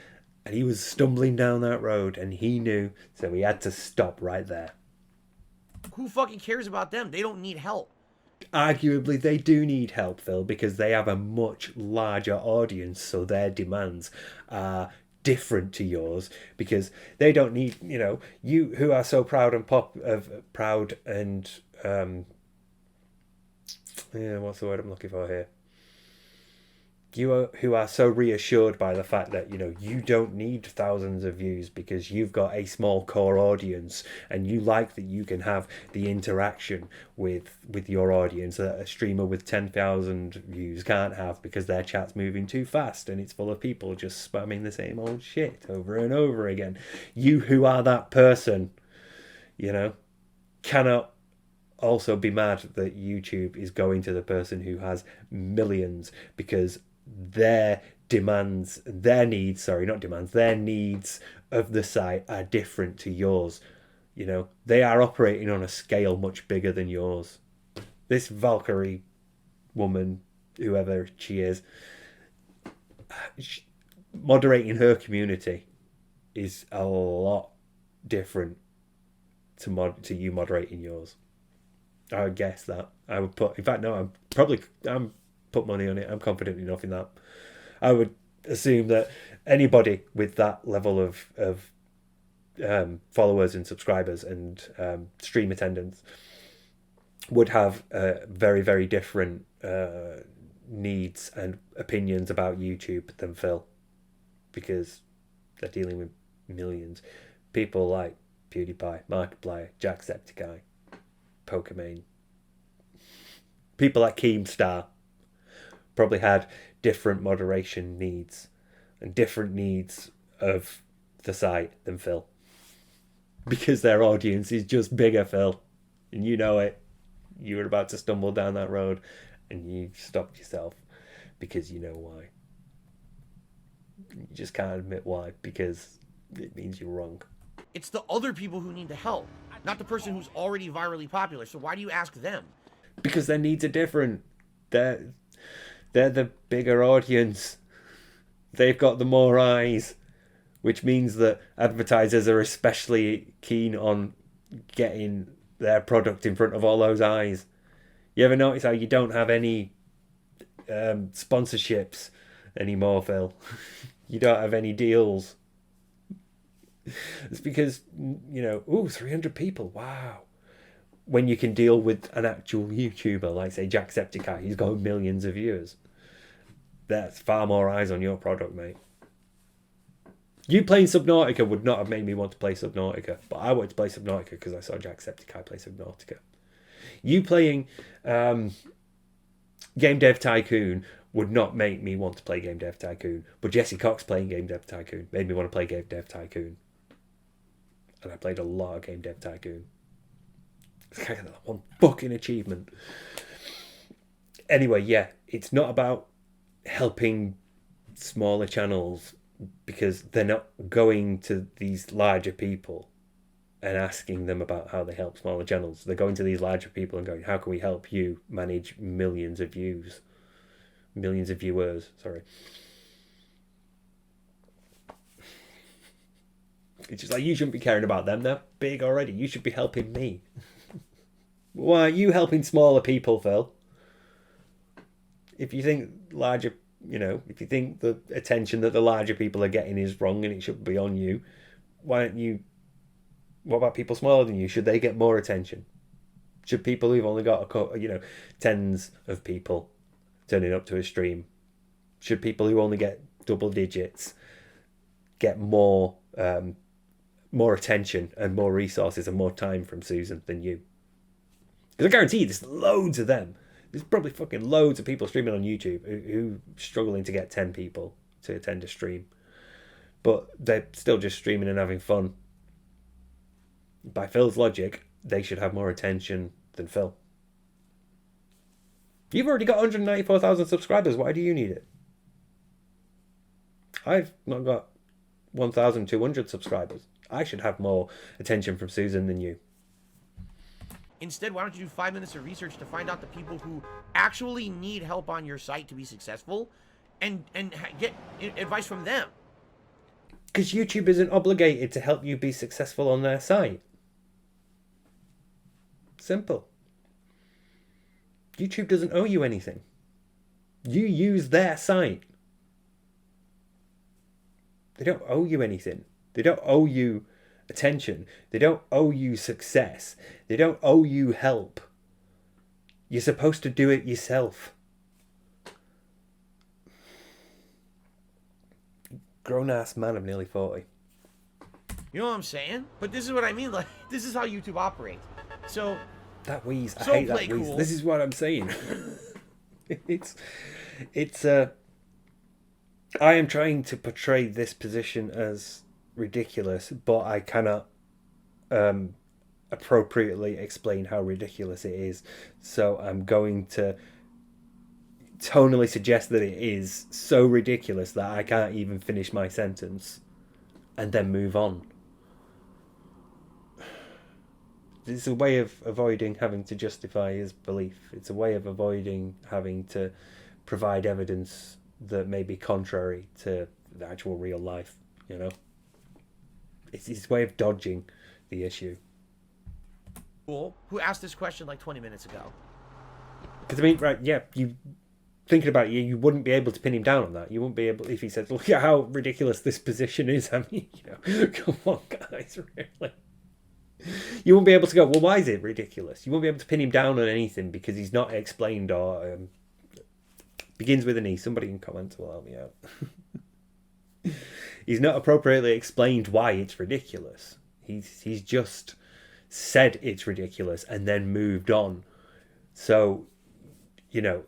And he was stumbling down that road and he knew, so he had to stop right there. Who fucking cares about them? They don't need help. Arguably, they do need help, Phil, because they have a much larger audience, so their demands are different to yours because they don't need, you who are so proud and what's the word I'm looking for here? Who are so reassured by the fact that, you know, you don't need thousands of views because you've got a small core audience, and you like that you can have the interaction with your audience that a streamer with 10,000 views can't have, because their chat's moving too fast and it's full of people just spamming the same old shit over and over again. You who are that person, you know, cannot also be mad that YouTube is going to the person who has millions, because their needs of the site are different to yours. You know, they are operating on a scale much bigger than yours. This Valkyrie woman, whoever she is, moderating her community is a lot different to you moderating yours. I would guess that. I would put, in fact, no, I'm put money on it. I'm confident enough in that. I would assume that anybody with that level of followers and subscribers and stream attendance would have very, very different needs and opinions about YouTube than Phil, because they're dealing with millions. People like PewDiePie, Markiplier, Jacksepticeye, Pokemon, people like Keemstar probably had different moderation needs and different needs of the site than Phil, because their audience is just bigger, Phil, and you know it. You were about to stumble down that road and you stopped yourself because you know why. You just can't admit why, because it means you're wrong. It's the other people who need the help, not the person who's already virally popular. So why do you ask them? Because their needs are different. They're the bigger audience. They've got the more eyes, which means that advertisers are especially keen on getting their product in front of all those eyes. You ever notice how you don't have any sponsorships anymore, Phil? You don't have any deals. It's because, you know, 300 people, wow. When you can deal with an actual YouTuber, like, say, Jacksepticeye, who's got millions of viewers. That's far more eyes on your product, mate. You playing Subnautica would not have made me want to play Subnautica, but I wanted to play Subnautica because I saw Jacksepticeye play Subnautica. You playing Game Dev Tycoon would not make me want to play Game Dev Tycoon, but Jesse Cox playing Game Dev Tycoon made me want to play Game Dev Tycoon. And I played a lot of Game Dev Tycoon. It's kind of that one fucking achievement. Anyway, yeah, it's not about helping smaller channels, because they're not going to these larger people and asking them about how they help smaller channels. They're going to these larger people and going, how can we help you manage millions of viewers? It's just like, you shouldn't be caring about them. They're big already. You should be helping me. Why are you helping smaller people, Phil? If you think larger, if you think the attention that the larger people are getting is wrong and it should be on you, why don't you... What about people smaller than you? Should they get more attention? Should people who've only got tens of people turning up to a stream, should people who only get double digits get more attention and more resources and more time from Susan than you? Because I guarantee you there's loads of them. There's probably fucking loads of people streaming on YouTube who struggling to get 10 people to attend a stream. But they're still just streaming and having fun. By Phil's logic, they should have more attention than Phil. You've already got 194,000 subscribers. Why do you need it? I've not got 1,200 subscribers. I should have more attention from Susan than you. Instead, why don't you do 5 minutes of research to find out the people who actually need help on your site to be successful and get advice from them? Because YouTube isn't obligated to help you be successful on their site. Simple. YouTube doesn't owe you anything. You use their site. They don't owe you anything. They don't owe you attention. They don't owe you success. They don't owe you help. You're supposed to do it yourself. Grown-ass man of nearly 40. You know what I'm saying? But this is what I mean. Like, this is how YouTube operates. So That wheeze. I So hate that play wheeze. cool. This is what I'm saying. it's I am trying to portray this position as ridiculous, but I cannot appropriately explain how ridiculous it is. So I'm going to tonally suggest that it is so ridiculous that I can't even finish my sentence and then move on. It's a way of avoiding having to justify his belief. It's a way of avoiding having to provide evidence that may be contrary to the actual real life, you know? It's his way of dodging the issue. cool. Who asked this question like 20 minutes ago? Because, I mean, right, yeah, you... Thinking about it, you wouldn't be able to pin him down on that. You wouldn't be able, if he said, look at how ridiculous this position is. I mean, you know, come on, guys, really. You won't be able to go, well, why is it ridiculous? You won't be able to pin him down on anything because he's not explained or begins with an E. Somebody in comments will help me out. He's not appropriately explained why it's ridiculous. He's just said it's ridiculous and then moved on. So, you know,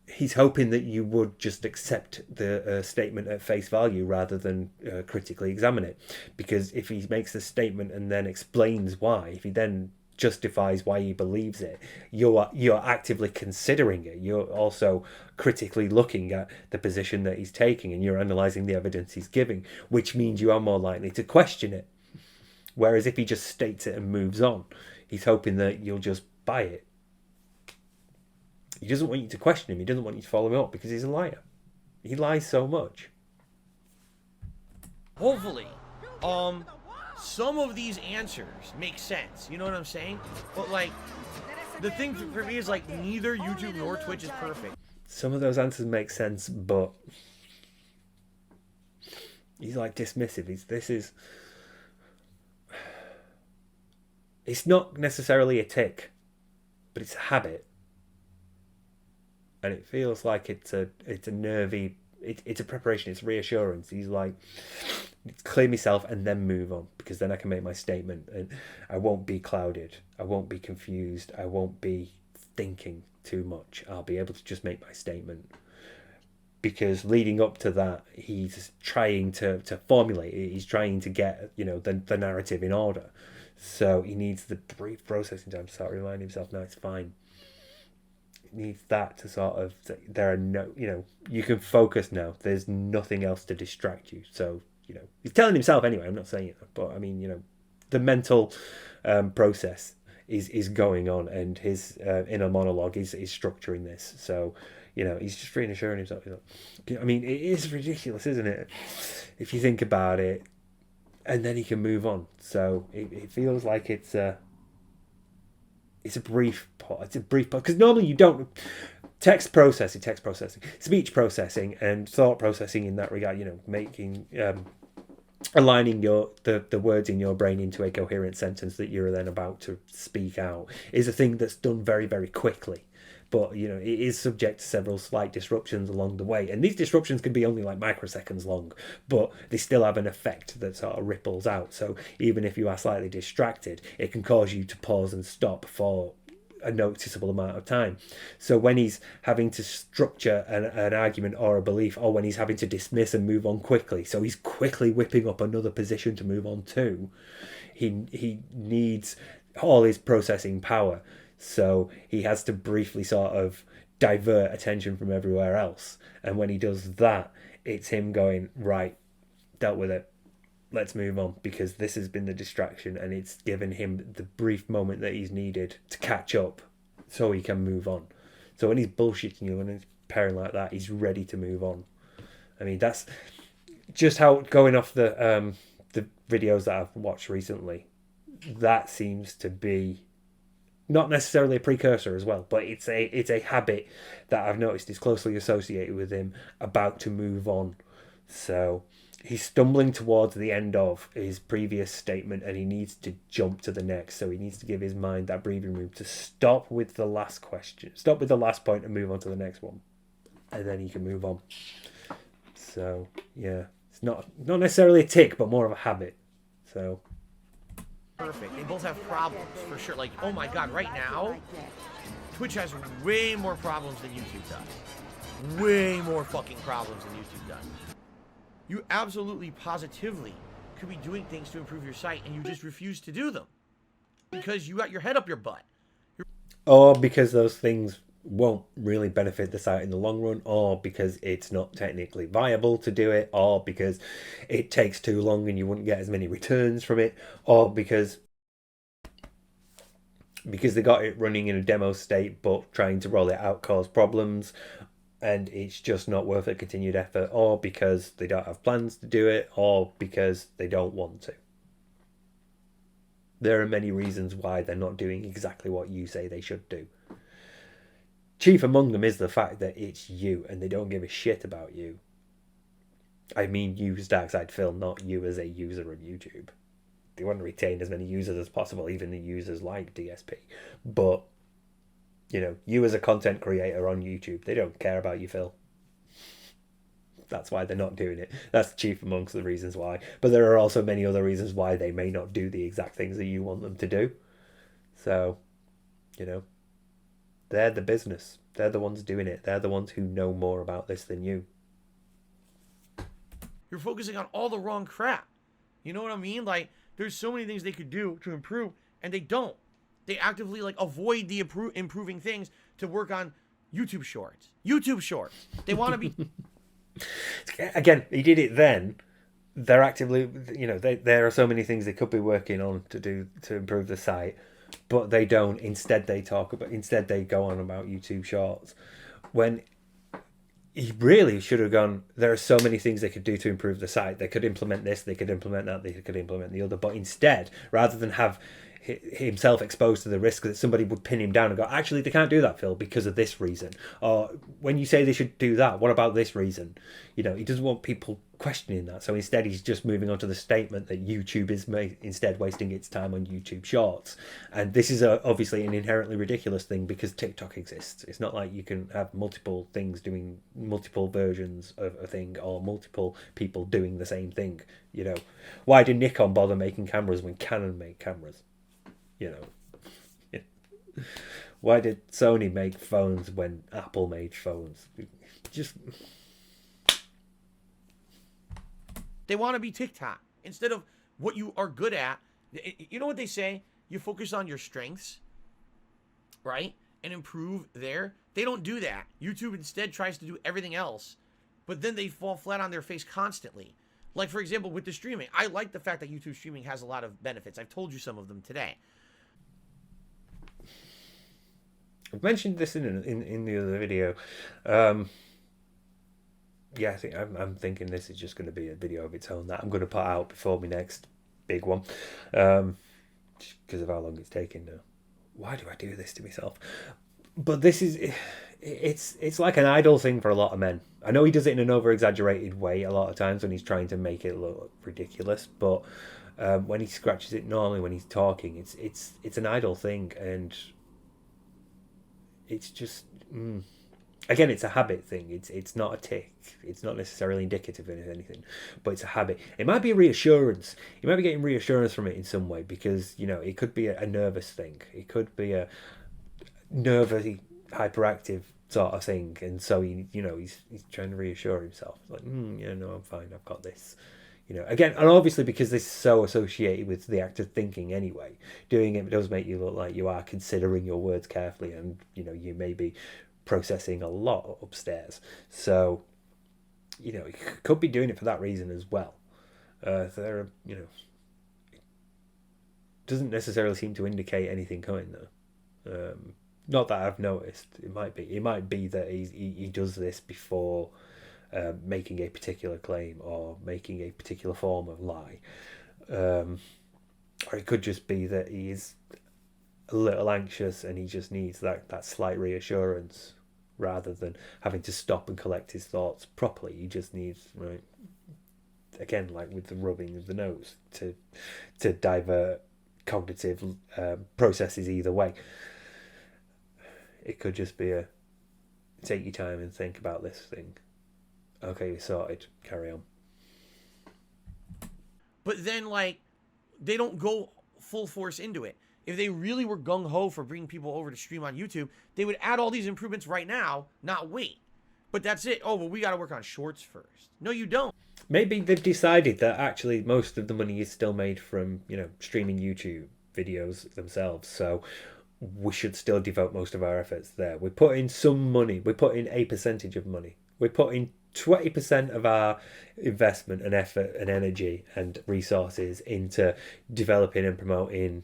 he's hoping that you would just accept the statement at face value rather than critically examine it. Because if he makes the statement and then explains why, if he then justifies why he believes it, you're actively considering it. You're also critically looking at the position that he's taking and you're analysing the evidence he's giving, which means you are more likely to question it. Whereas if he just states it and moves on, he's hoping that you'll just buy it. He doesn't want you to question him. He doesn't want you to follow him up because he's a liar. He lies so much. Hopefully, some of these answers make sense. You know what I'm saying? But like, the thing for me is like neither YouTube nor Twitch is perfect. Some of those answers make sense, but he's like dismissive. It's not necessarily a tick, but it's a habit. And it feels like it's a nervy, it's a preparation, it's reassurance. He's like, clear myself and then move on, because then I can make my statement and I won't be clouded, I won't be confused, I won't be thinking too much. I'll be able to just make my statement. Because leading up to that, he's trying to formulate it, he's trying to get, you know, the narrative in order. So he needs the brief processing time to start reminding himself, no, it's fine. Needs that to sort of, there are no, you know, you can focus now, there's nothing else to distract you. So, you know, he's telling himself anyway, I'm not saying it, but I mean, you know, the mental process is going on, and his inner monologue is structuring this. So, you know, he's just reassuring himself. I mean, it is ridiculous, isn't it, if you think about it, and then he can move on. So it feels like it's a brief part, because normally you don't text processing, speech processing, and thought processing in that regard, you know, making aligning the words in your brain into a coherent sentence that you're then about to speak out is a thing that's done very, very quickly. But, you know, it is subject to several slight disruptions along the way. And these disruptions can be only like microseconds long, but they still have an effect that sort of ripples out. So even if you are slightly distracted, it can cause you to pause and stop for a noticeable amount of time. So when he's having to structure an argument or a belief, or when he's having to dismiss and move on quickly, so he's quickly whipping up another position to move on to, he needs all his processing power. So he has to briefly sort of divert attention from everywhere else. And when he does that, it's him going, right, dealt with it. Let's move on, because this has been the distraction and it's given him the brief moment that he's needed to catch up so he can move on. So when he's bullshitting you and he's pairing like that, he's ready to move on. I mean, that's just how, going off the videos that I've watched recently, that seems to be not necessarily a precursor as well, but it's a habit that I've noticed is closely associated with him about to move on. So he's stumbling towards the end of his previous statement, and he needs to jump to the next. So he needs to give his mind that breathing room to stop with the last question, stop with the last point, and move on to the next one, and then he can move on. So yeah, it's not necessarily a tick, but more of a habit. So perfect. They both have problems for sure. Like, oh my god, right now, Twitch has way more problems than YouTube does. Way more fucking problems than YouTube does. You absolutely, positively could be doing things to improve your site, and you just refuse to do them because you got your head up your butt. Or because those things won't really benefit the site in the long run, or because it's not technically viable to do it, or because it takes too long and you wouldn't get as many returns from it, or because they got it running in a demo state but trying to roll it out caused problems and it's just not worth a continued effort, or because they don't have plans to do it, or because they don't want to. There are many reasons why they're not doing exactly what you say they should do. Chief among them is the fact that it's you and they don't give a shit about you. I mean you as Darkside Phil, not you as a user on YouTube. They want to retain as many users as possible, even the users like DSP. But, you know, you as a content creator on YouTube, they don't care about you, Phil. That's why they're not doing it. That's chief amongst the reasons why. But there are also many other reasons why they may not do the exact things that you want them to do. So, you know, they're the business. They're the ones doing it. They're the ones who know more about this than you. You're focusing on all the wrong crap. You know what I mean? Like, there's so many things they could do to improve, and they don't. They actively, like, avoid the improving things to work on YouTube Shorts. YouTube Shorts. They want to be... Again, he did it then. They're actively, you know, there are so many things they could be working on to improve the site, but they don't. Instead, they go on about YouTube Shorts, when he really should have gone, there are so many things they could do to improve the site. They could implement this, they could implement that, they could implement the other. But instead, rather than have himself exposed to the risk that somebody would pin him down and go, actually, they can't do that, Phil, because of this reason. Or when you say they should do that, what about this reason? You know, he doesn't want people questioning that. So instead, he's just moving on to the statement that YouTube is instead wasting its time on YouTube Shorts. And this is obviously an inherently ridiculous thing because TikTok exists. It's not like you can have multiple things doing multiple versions of a thing, or multiple people doing the same thing. You know, why did Nikon bother making cameras when Canon made cameras? You know, why did Sony make phones when Apple made phones? Just... They want to be TikTok instead of what you are good at. You know what they say? You focus on your strengths, right? And improve there. They don't do that. YouTube instead tries to do everything else, but then they fall flat on their face constantly. Like, for example, with the streaming. I like the fact that YouTube streaming has a lot of benefits. I've told you some of them today. I've mentioned this in the other video. Yeah, I think I'm thinking this is just going to be a video of its own that I'm going to put out before my next big one, because of how long it's taking now. Why do I do this to myself? But this is, it's like an idle thing for a lot of men. I know he does it in an over-exaggerated way a lot of times when he's trying to make it look ridiculous, but when he scratches it normally when he's talking, it's an idle thing, and it's just again, it's a habit thing. It's not a tick. It's not necessarily indicative of anything, but it's a habit. It might be a reassurance. You might be getting reassurance from it in some way, because, you know, it could be a nervous thing. It could be a nervy, hyperactive sort of thing, and so he's trying to reassure himself. Like, yeah, no, I'm fine. I've got this. You know, again, and obviously because this is so associated with the act of thinking anyway, doing it does make you look like you are considering your words carefully, and, you know, you may be processing a lot upstairs. So, you know, you could be doing it for that reason as well. There are, you know, it doesn't necessarily seem to indicate anything coming though. Not that I've noticed. It might be that he does this before making a particular claim or making a particular form of lie, or it could just be that he is a little anxious and he just needs that slight reassurance rather than having to stop and collect his thoughts properly. He just needs, right, again, like with the rubbing of the nose, to divert cognitive processes either way. It could just be a take your time and think about this thing. Okay, you're sorted. Carry on. But then, like, they don't go full force into it. If they really were gung-ho for bringing people over to stream on YouTube, they would add all these improvements right now, not wait. But that's it. Oh, well, we got to work on shorts first. No, you don't. Maybe they've decided that actually most of the money is still made from, streaming YouTube videos themselves. So we should still devote most of our efforts there. We put in some money. We put in a percentage of money. We put in 20% of our investment and effort and energy and resources into developing and promoting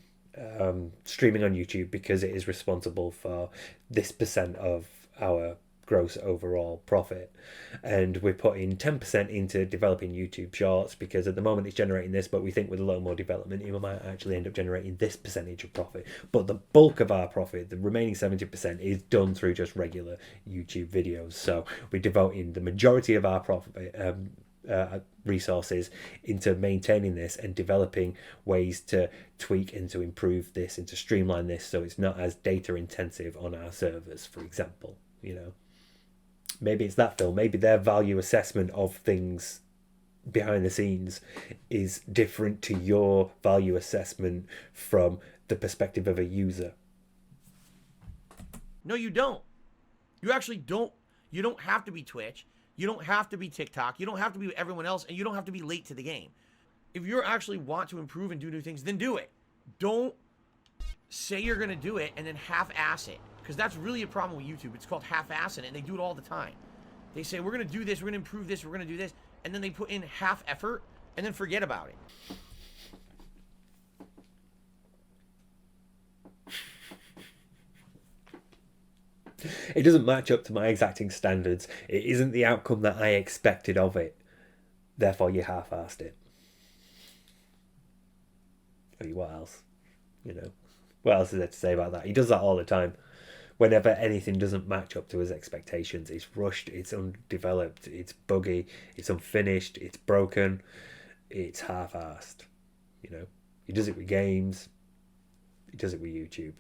streaming on YouTube, because it is responsible for this percent of our gross overall profit. And we're putting 10% into developing YouTube Shorts, because at the moment it's generating this, but we think with a little more development it might actually end up generating this percentage of profit. But the bulk of our profit, the remaining 70%, is done through just regular YouTube videos. So we're devoting the majority of our profit resources into maintaining this and developing ways to tweak and to improve this and to streamline this so it's not as data intensive on our servers, for example. Maybe it's that, Phil. Maybe their value assessment of things behind the scenes is different to your value assessment from the perspective of a user. No, you don't. You actually don't. You don't have to be Twitch. You don't have to be TikTok. You don't have to be everyone else, and you don't have to be late to the game. If you actually want to improve and do new things, then do it. Don't say you're going to do it and then half-ass it. Because that's really a problem with YouTube. It's called half-assing it, and they do it all the time. They say, we're going to do this, we're going to improve this, we're going to do this, and then they put in half effort and then forget about it. It doesn't match up to my exacting standards. It isn't the outcome that I expected of it. Therefore, you half-assed it. I mean, what else? What else is there to say about that? He does that all the time. Whenever anything doesn't match up to his expectations, it's rushed, it's undeveloped, it's buggy, it's unfinished, it's broken, it's half-assed. He does it with games, he does it with YouTube.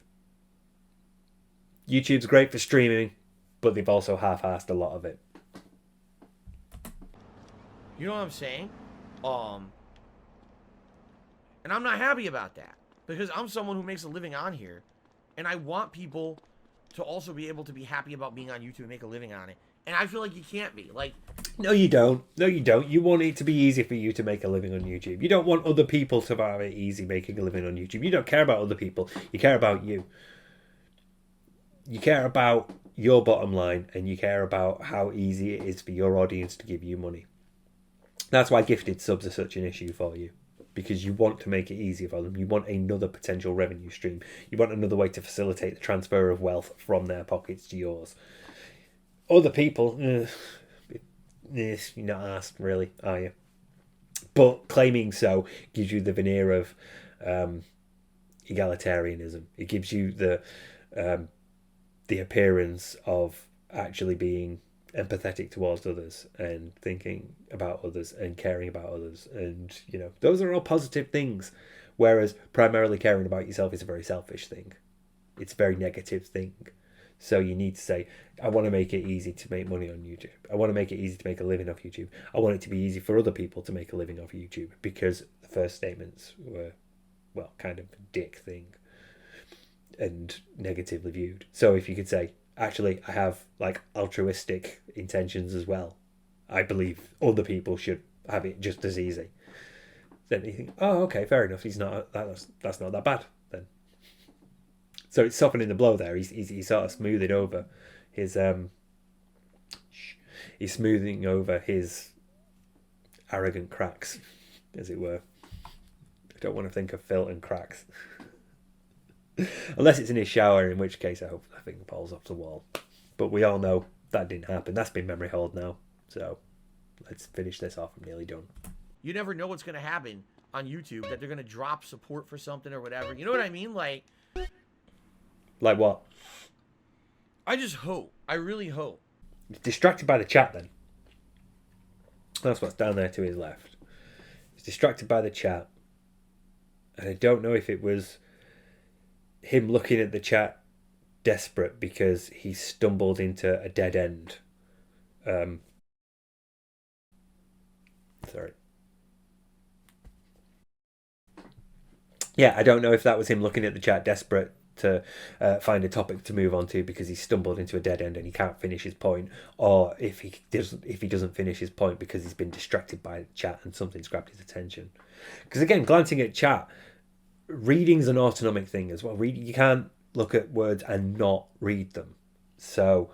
YouTube's great for streaming, but they've also half-assed a lot of it. You know what I'm saying? And I'm not happy about that, because I'm someone who makes a living on here, and I want people to also be able to be happy about being on YouTube and make a living on it. And I feel like you can't be. No, you don't. No, you don't. You want it to be easy for you to make a living on YouTube. You don't want other people to have it easy making a living on YouTube. You don't care about other people. You care about you. You care about your bottom line, and you care about how easy it is for your audience to give you money. That's why gifted subs are such an issue for you. Because you want to make it easier for them. You want another potential revenue stream. You want another way to facilitate the transfer of wealth from their pockets to yours. Other people, you're not asked really, are you? But claiming so gives you the veneer of egalitarianism. It gives you the appearance of actually being empathetic towards others and thinking about others and caring about others, and those are all positive things, whereas primarily caring about yourself is a very selfish thing. It's a very negative thing. So you need to say, I want to make it easy to make money on YouTube. I want to make it easy to make a living off YouTube. I want it to be easy for other people to make a living off YouTube, because the first statements were, well, kind of a dick thing and negatively viewed. So if you could say, actually, I have altruistic intentions as well. I believe other people should have it just as easy. Then you think, oh, okay, fair enough. He's not. That's not that bad then. So it's softening the blow there. He's sort of smoothing over his he's smoothing over his arrogant cracks, as it were. I don't want to think of Phil and cracks. Unless it's in his shower, in which case I hope that thing falls off the wall. But we all know that didn't happen. That's been memory hold now. So let's finish this off. I'm nearly done. You never know what's going to happen on YouTube, that they're going to drop support for something or whatever. You know what I mean? Like what? I just hope. I really hope. Distracted by the chat then. That's what's down there to his left. He's distracted by the chat. And I don't know if it was him looking at the chat desperate because he stumbled into a dead end. Sorry. Yeah, I don't know if that was him looking at the chat desperate to find a topic to move on to because he stumbled into a dead end and he can't finish his point, or if he doesn't finish his point because he's been distracted by the chat and something's grabbed his attention. Because again, glancing at chat, reading's an autonomic thing as well. You can't look at words and not read them. So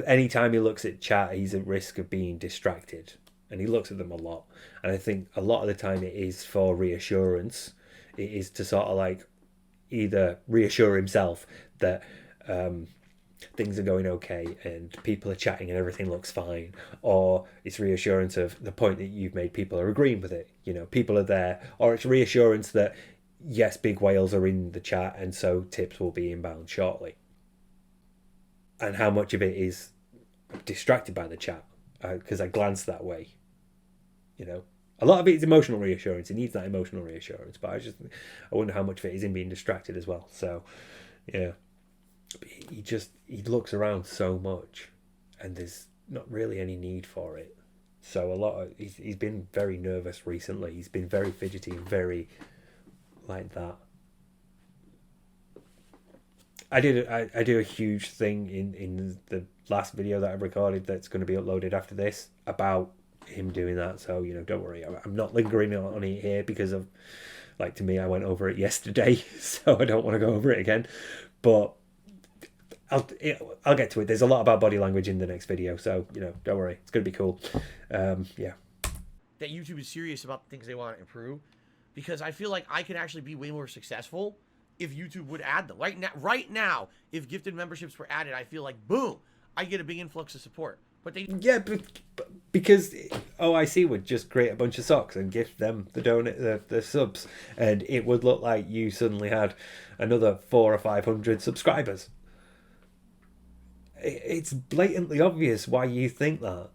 anytime he looks at chat, he's at risk of being distracted. And he looks at them a lot. And I think a lot of the time it is for reassurance. It is to sort of like either reassure himself that things are going okay and people are chatting and everything looks fine, or it's reassurance of the point that you've made, people are agreeing with it, you know, people are there, or it's reassurance that yes, big whales are in the chat and so tips will be inbound shortly. And how much of it is distracted by the chat because I glanced that way, you know. A lot of it is emotional reassurance. It needs that emotional reassurance, but I wonder how much of it is in being distracted as well. So, yeah, he looks around so much, and there's not really any need for it. So he's been very nervous recently. He's been very fidgety and very like that. I do a huge thing in the last video that I recorded that's going to be uploaded after this about him doing that, so you know, don't worry, I'm not lingering on it here because of, like, to me, I went over it yesterday, so I don't want to go over it again, but I'll get to it. There's a lot about body language in the next video, so you know, don't worry, it's gonna be cool. Yeah, that YouTube is serious about the things they want to improve, because I feel like I could actually be way more successful if YouTube would add them. Right now, if gifted memberships were added, I feel like boom, I get a big influx of support. But because OIC would just create a bunch of socks and gift them the subs, and it would look like you suddenly had another 400 or 500 subscribers. It's blatantly obvious why you think that.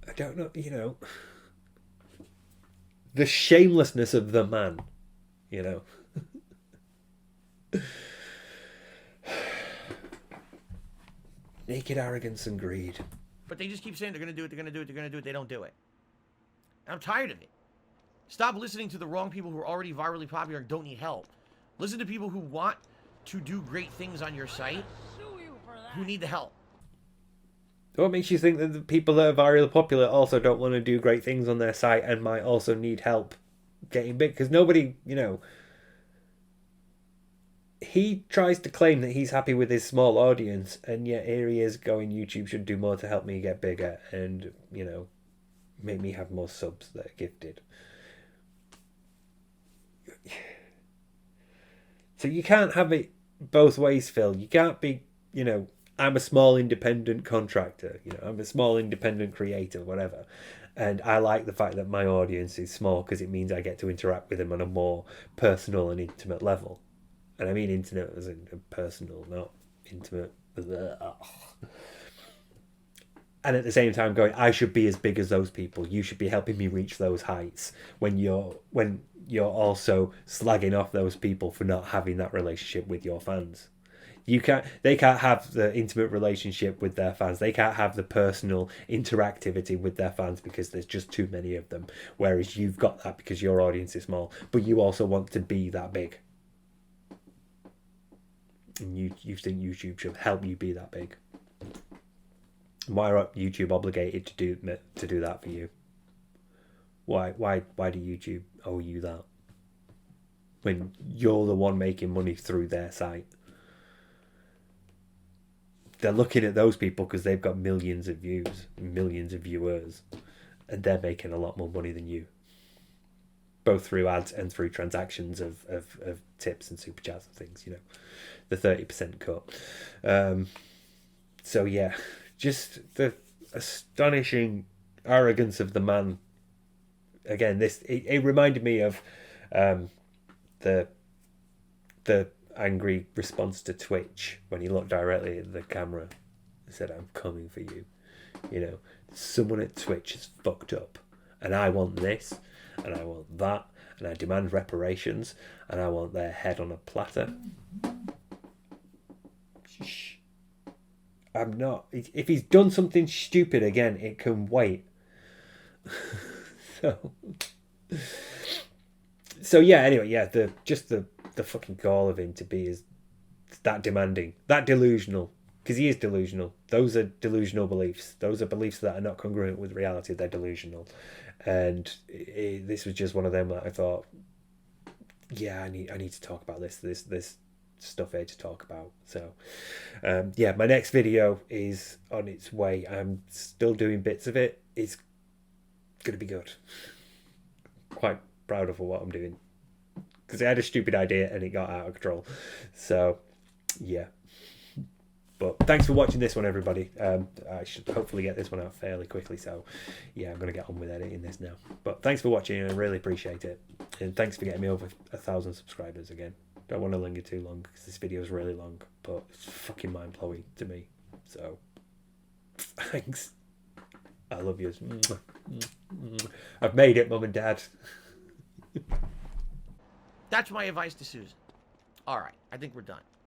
I don't know, you know, the shamelessness of the man, you know. Naked arrogance and greed. But they just keep saying they're going to do it, they're going to do it, they're going to do it. They don't do it. And I'm tired of it. Stop listening to the wrong people who are already virally popular and don't need help. Listen to people who want to do great things on your site, who need the help. What makes you think that the people that are virally popular also don't want to do great things on their site and might also need help getting big? Because nobody, you know... He tries to claim that he's happy with his small audience, and yet here he is going, YouTube should do more to help me get bigger and, you know, make me have more subs that are gifted. So you can't have it both ways, Phil. You can't be, you know, I'm a small independent contractor, you know, I'm a small independent creator, whatever. And I like the fact that my audience is small because it means I get to interact with them on a more personal and intimate level. And I mean intimate as in personal, not intimate. And at the same time going, I should be as big as those people. You should be helping me reach those heights when you're also slagging off those people for not having that relationship with your fans. They can't have the intimate relationship with their fans. They can't have the personal interactivity with their fans because there's just too many of them. Whereas you've got that because your audience is small, but you also want to be that big. And you think YouTube should help you be that big. Why are YouTube obligated to do that for you? Why do YouTube owe you that? When you're the one making money through their site. They're looking at those people because they've got millions of views, millions of viewers, and they're making a lot more money than you. Both through ads and through transactions of tips and super chats and things, you know. The 30% cut. So yeah, just the astonishing arrogance of the man. Again, it reminded me of the angry response to Twitch when he looked directly at the camera and said, "I'm coming for you." You know, someone at Twitch is fucked up and I want this, and I want that, and I demand reparations, and I want their head on a platter. Shh. I'm not. If he's done something stupid again, it can wait. So yeah. Anyway, yeah. The fucking gall of him to be is that demanding, that delusional, because he is delusional. Those are delusional beliefs. Those are beliefs that are not congruent with reality. They're delusional, and this was just one of them that I thought, yeah, I need to talk about this stuff here to talk about. So yeah, my next video is on its way. I'm still doing bits of it. It's gonna be good. Quite proud of what I'm doing, because I had a stupid idea and it got out of control. So yeah, but thanks for watching this one, everybody. I should hopefully get this one out fairly quickly, so yeah, I'm gonna get on with editing this now. But thanks for watching, and I really appreciate it, and thanks for getting me over 1,000 subscribers again. Don't want to linger too long because this video is really long, but it's fucking mind-blowing to me. So thanks. I love you. I've made it, Mum and Dad. That's my advice to Susan. All right, I think we're done.